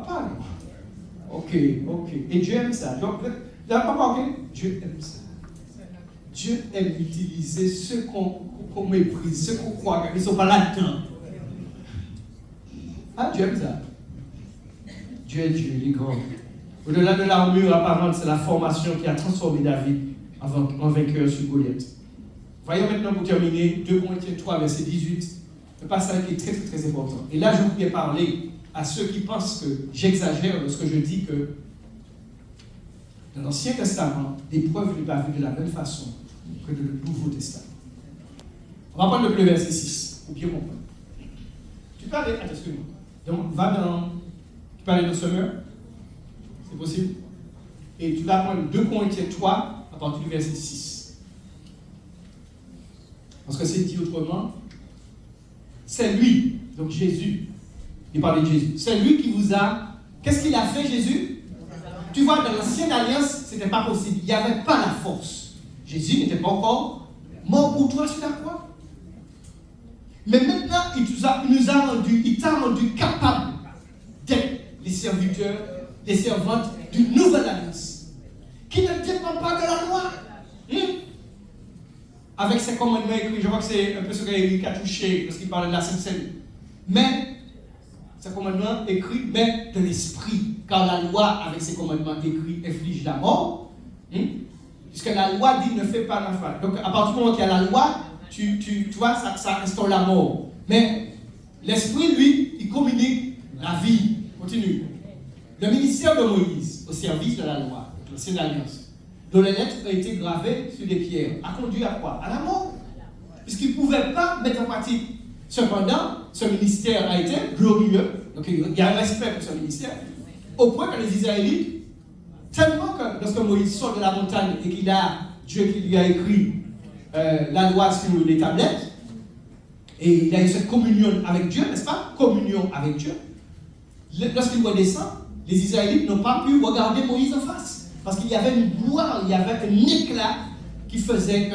Papa, non. Ok. Et Dieu aime ça. Donc, là, papa, ok? Dieu aime ça. Dieu aime utiliser ceux qu'on méprise, ceux qu'on croit qu'ils ne sont pas là-dedans. Ah, Dieu aime ça. Dieu est Dieu, il est grand. Au-delà de l'armure apparente, c'est la formation qui a transformé David en vainqueur sur Goliath. Voyons maintenant pour terminer 2 Corinthiens 3, verset 18, un passage qui est très, très, très important. Et là, je voulais parler à ceux qui pensent que j'exagère lorsque je dis que dans l'Ancien Testament, l'épreuve n'est pas vue de la même façon que dans le Nouveau Testament. On va prendre le verset 6, pour bien comprendre. Tu parlais, attends, excuse-moi. Donc, tu parlais de semeur, c'est possible. Et tu vas prendre 2 Corinthiens 3, à partir du verset 6. Parce que c'est dit autrement, c'est lui, donc Jésus, il parlait de Jésus, c'est lui qui vous a, qu'est-ce qu'il a fait Jésus? Tu vois, dans l'ancienne alliance, ce n'était pas possible, il n'y avait pas la force. Jésus n'était pas encore mort pour toi sur la croix. Mais maintenant, il t'a rendu capable d'être les serviteurs, les servantes d'une nouvelle alliance, qui ne dépend pas de la loi. Avec ses commandements écrits, je vois que c'est un peu ce qu'Éric a touché lorsqu'il parlait de la Sainte Seine. Mais, ses commandements écrits, mais de l'esprit. Car la loi, avec ses commandements écrits, inflige la mort. Puisque la loi dit ne fais pas l'enfant. Donc, à partir du moment qu'il y a la loi, tu vois, ça instaure la mort. Mais l'esprit, lui, il communique la vie. Continue. Le ministère de Moïse, au service de la loi, l'ancienne alliance, dont les lettres ont été gravées sur des pierres, a conduit à quoi? À la mort. Puisqu'il ne pouvait pas mettre en pratique. Cependant, ce ministère a été glorieux. Donc il y a un respect pour ce ministère. Au point que les Israélites, tellement que lorsque Moïse sort de la montagne et qu'il a Dieu qui lui a écrit la loi sur les tablettes, et il a eu cette communion avec Dieu, n'est-ce pas? Communion avec Dieu. Lorsqu'il redescend, les Israélites n'ont pas pu regarder Moïse en face. Parce qu'il y avait une gloire, il y avait un éclat qui faisait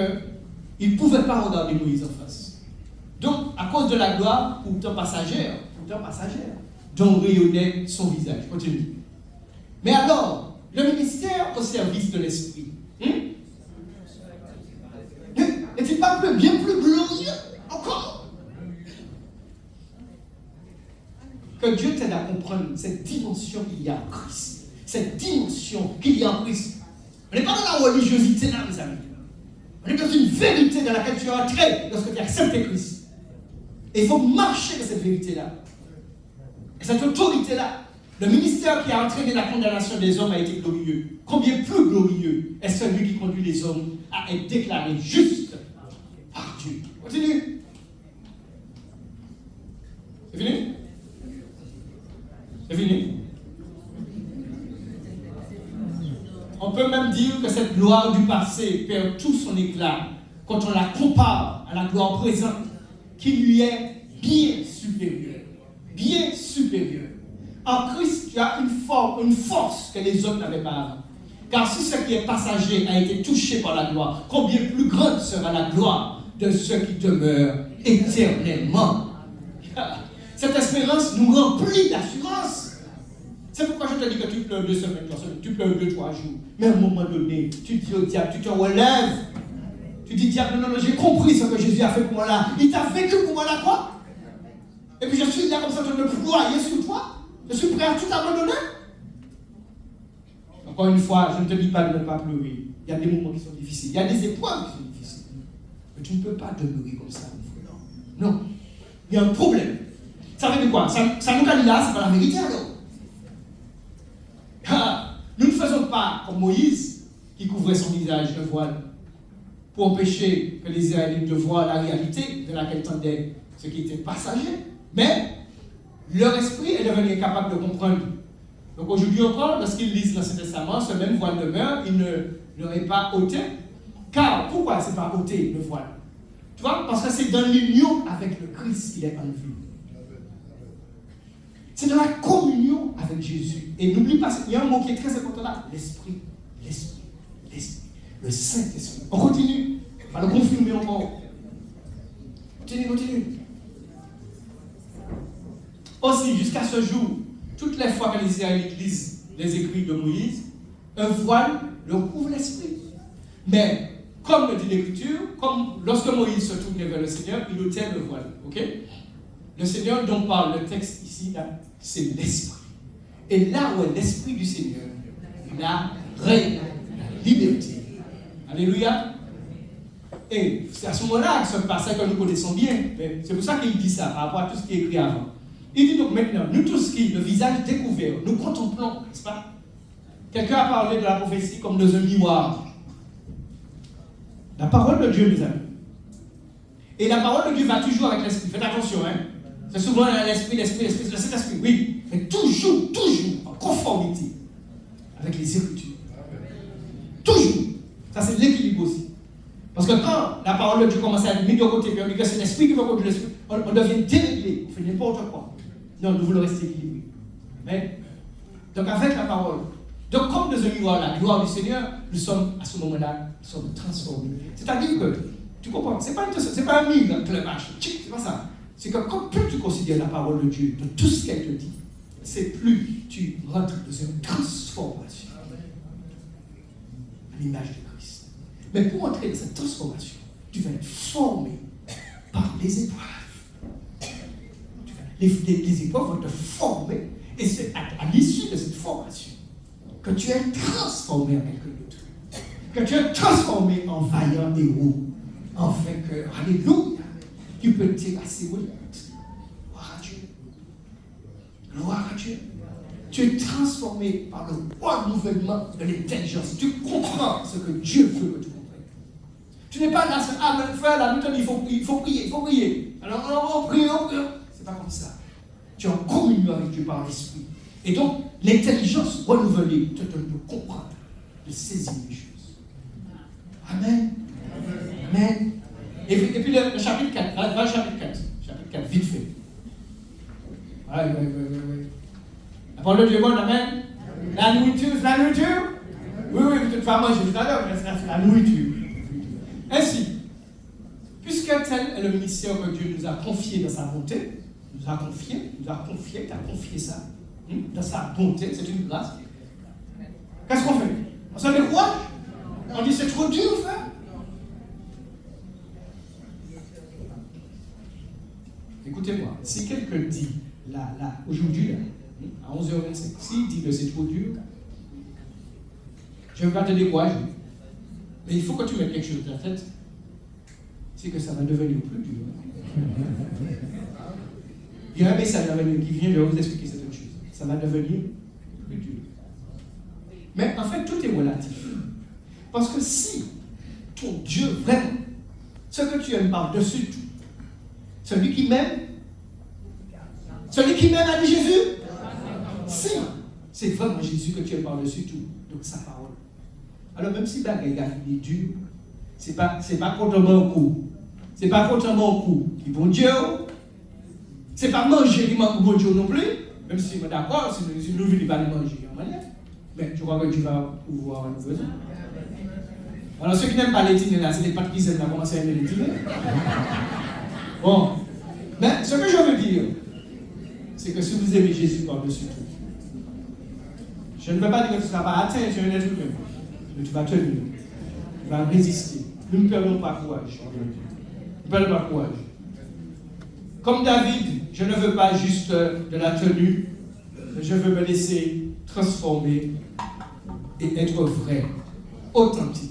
qu'ils ne pouvaient pas regarder Moïse en face. Donc, à cause de la gloire, pourtant passagère, dont rayonnait son visage. Continue. Mais alors, le ministère au service de l'esprit, n'est-il pas bien plus glorieux encore? Que Dieu t'aide à comprendre cette dimension qu'il y a en Christ. Cette dimension qu'il y a en Christ. On n'est pas dans la religiosité là, mes amis. On est dans une vérité dans laquelle tu es entré lorsque tu as accepté Christ. Et il faut marcher dans cette vérité-là. Et cette autorité-là. Le ministère qui a entraîné la condamnation des hommes a été glorieux. Combien plus glorieux est celui qui conduit les hommes à être déclarés justes par Dieu. Continue. C'est fini? C'est fini? On peut même dire que cette gloire du passé perd tout son éclat quand on la compare à la gloire présente qui lui est bien supérieure. Bien supérieure. En Christ, tu as une force que les autres n'avaient pas avant. Car si ce qui est passager a été touché par la gloire, combien plus grande sera la gloire de ceux qui demeurent éternellement. Cette espérance nous remplit d'assurance. C'est pourquoi je te dis que tu pleures 2 semaines, tu pleures 2-3 jours. Mais à un moment donné, tu dis au diable, tu te relèves. Tu dis, diable, non, j'ai compris ce que Jésus a fait pour moi là. Il t'a vécu pour moi là, quoi? Et puis je suis là comme ça, en train de ployer sur toi. Je suis prêt à tout abandonner. Encore une fois, je ne te dis pas de ne pas pleurer. Il y a des moments qui sont difficiles. Il y a des épreuves qui sont difficiles. Mais tu ne peux pas demeurer comme ça. Non. Il y a un problème. Ça veut dire quoi? Ça nous dit là, c'est pas la vérité alors. Nous ne faisons pas comme Moïse qui couvrait son visage de voile pour empêcher que les Israélites de voir la réalité de laquelle tendaient ce qui était passager. Mais leur esprit est devenu incapable de comprendre. Donc aujourd'hui encore, lorsqu'ils lisent l'Ancien Testament, ce même voile demeure, ils ne l'auraient pas ôté. Car, pourquoi c'est pas ôté le voile? Tu vois, parce que c'est dans l'union avec le Christ qu'il est enlevé. C'est dans la communion avec Jésus. Et n'oublie pas, il y a un mot qui est très important là, l'Esprit. L'Esprit. L'Esprit. Le Saint-Esprit. On continue. On va le confirmer encore. Continue. Aussi, jusqu'à ce jour, toutes les fois que les Israélites lisent les écrits de Moïse, un voile leur couvre l'esprit. Mais, comme le dit l'Écriture, comme lorsque Moïse se tournait vers le Seigneur, il ôtait le voile. Ok? Le Seigneur dont parle le texte ici, là, c'est l'esprit. Et là où est l'esprit du Seigneur, la règne, la liberté. Alléluia. Et c'est à ce moment-là que ce passage que nous connaissons bien. C'est pour ça qu'il dit ça, par rapport à tout ce qui est écrit avant. Il dit donc maintenant, nous tous qui, le visage découvert, nous contemplons, n'est-ce pas? Quelqu'un a parlé de la prophétie comme dans un miroir. La parole de Dieu, mes amis. Et la parole de Dieu va toujours avec l'esprit. Faites attention, hein. C'est souvent l'esprit, le Saint-Esprit, oui. Mais toujours, en conformité avec les Écritures. Toujours. Ça, c'est l'équilibre aussi. Parce que quand la parole de Dieu commence à être mise de côté, puis on dit que c'est l'esprit qui va contre l'esprit, on devient déréglé, on fait n'importe quoi. Non, nous voulons rester équilibrés. Mais, donc avec la parole, donc comme dans un miroir, la gloire du Seigneur, nous sommes à ce moment-là, nous sommes transformés. C'est-à-dire que, tu comprends, c'est pas un mille que le match, c'est pas ça. C'est que quand plus tu considères la parole de Dieu, de tout ce qu'elle te dit, c'est plus tu rentres dans une transformation à l'image de Christ. Mais pour entrer dans cette transformation, tu vas être formé par les épreuves. Les épreuves vont te former, et c'est à l'issue de cette formation que tu es transformé en quelqu'un d'autre. Que tu es transformé en vaillant héros. Afin que, alléluia, tu peux terrasser au lit. Gloire à Dieu. Gloire à Dieu. Tu es transformé par le renouvellement de l'intelligence. Tu comprends ce que Dieu veut que tu comprennes. Tu n'es pas là, frère, là, nous il faut prier. Alors, on prie. C'est pas comme ça. Tu es en communion avec Dieu par l'esprit. Et donc, l'intelligence renouvelée te donne de comprendre, de saisir les choses. Amen. Amen. Et puis le chapitre 4, va au chapitre 4. Chapitre 4, vite fait. Oui. La parole de Dieu est bonne, amen. La nourriture, c'est la nourriture? Oui, tu vas manger tout à l'heure, mais c'est la nourriture. Ainsi, puisque tel est le ministère que Dieu nous a confié dans sa bonté, tu as confié ça, dans sa bonté, c'est une grâce. Qu'est-ce qu'on fait? On se décourage? On dit c'est trop dur, frère. Écoutez-moi, si quelqu'un dit, là, aujourd'hui, à 11h25, s'il dit que c'est trop dur, je ne veux pas te décourager. Mais il faut que tu mettes quelque chose dans la tête, c'est que ça va devenir plus dur. Il y a un message qui vient de vous expliquer cette chose. Ça va devenir plus dur. Mais en fait, tout est relatif. Parce que si ton Dieu, vraiment, ce que tu aimes par-dessus tout, celui qui m'aime a dit Jésus. Si c'est vraiment Jésus que tu aimes par-dessus tout, donc sa parole. Alors même si la guerre est dure, c'est pas contre mon coup. C'est pas contre mon coup qui bon Dieu. C'est pas manger qui manque bon Dieu non plus. Même si je suis d'accord, si nous ne voulons pas manger en manière. Mais je crois que tu vas pouvoir nous besoin. Alors ceux qui n'aiment pas les dîners là, c'est les pâtes qui ont commencé à aimer les dîners. Bon. Mais ce que je veux dire, c'est que si vous aimez Jésus par-dessus tout, je ne veux pas dire que tu ne seras pas atteint sur un être humain, mais tu vas tenir, tu vas résister. Nous ne perdons pas courage. Nous ne perdons pas courage. Comme David, je ne veux pas juste de la tenue, mais je veux me laisser transformer et être vrai, authentique.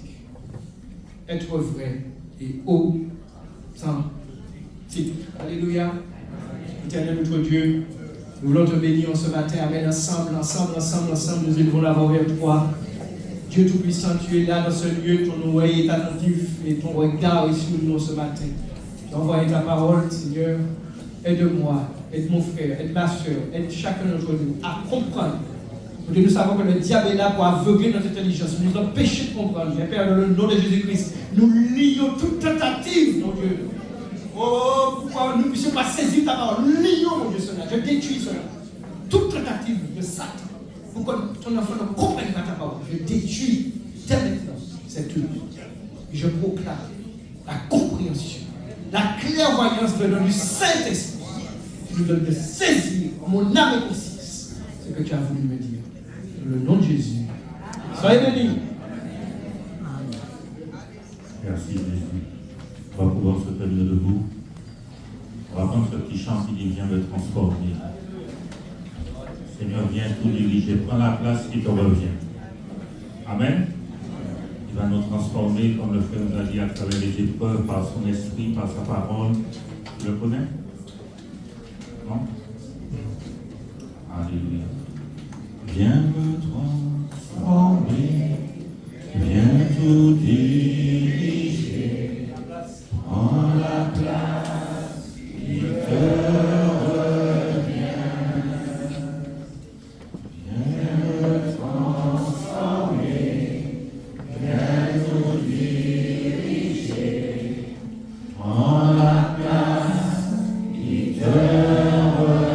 Être vrai et authentique. Alléluia. Éternel notre Dieu, nous voulons te bénir ce matin. Amen. Ensemble, nous élevons la voix vers toi. Dieu Tout-Puissant, tu es là dans ce lieu, ton oreille est attentif et ton regard est sur nous ce matin. Tu as envoyé ta parole, Seigneur. Aide-moi, aide mon frère, aide ma soeur, aide chacun d'entre nous à comprendre. Parce que nous savons que le diable est là pour aveugler notre intelligence, nous empêcher de comprendre. Père, dans le nom de Jésus-Christ, nous lions toute tentative, mon Dieu. Oh, pourquoi nous ne puissions pas saisir ta parole? Lions, mon Dieu, cela. Je détruis cela. Toute tentative de Satan, pour que ton enfant ne comprenne pas ta parole. Je détruis dès maintenant cette œuvre. Et je proclame la compréhension, la clairvoyance venant du Saint-Esprit qui nous donne de saisir mon âme et conscience ce que tu as voulu me dire. Dans le nom de Jésus. Soyez bénis. Merci Jésus. On va pouvoir se tenir debout. On va prendre ce petit chant qui dit viens me transformer. Seigneur, viens tout diriger. Prends la place qui te revient. Amen. Il va nous transformer, comme le frère nous a dit, à travers les épreuves, par son esprit, par sa parole. Tu le connais? Non? Alléluia. Viens me transformer. Viens tout diriger. Prends la place qui te revient. Viens me transformer. Viens tout diriger. Prends la place qui te revient.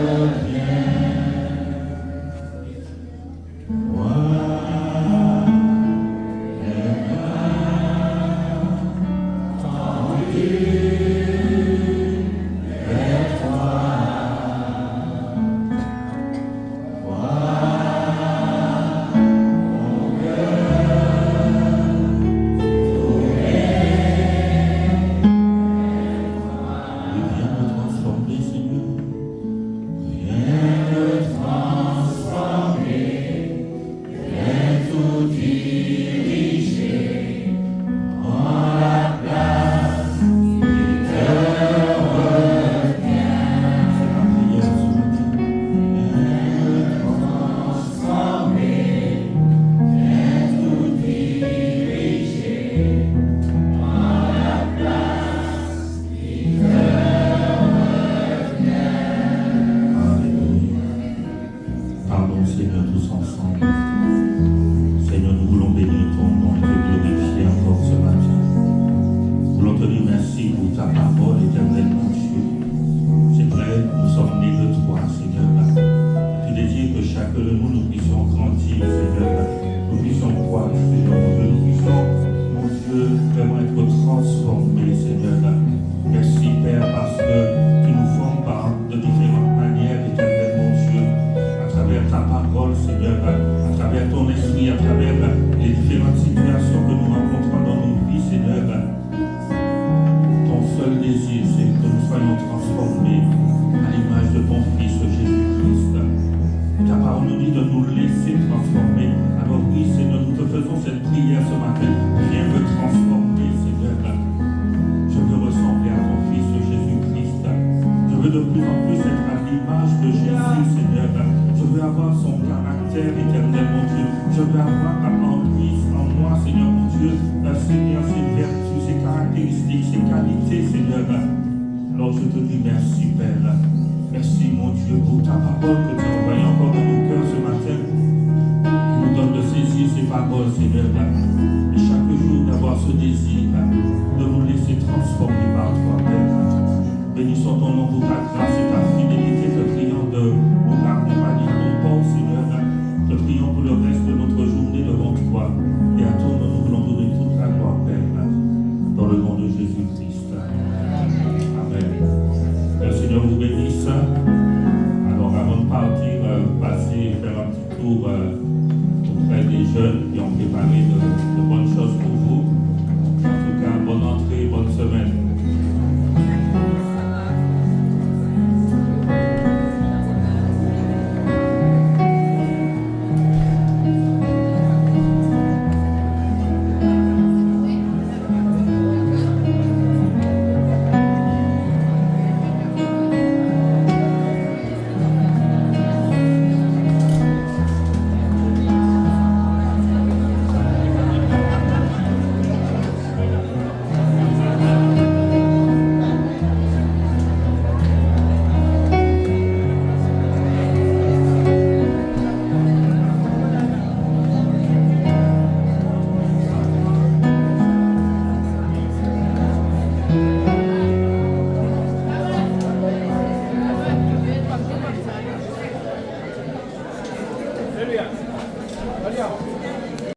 Pour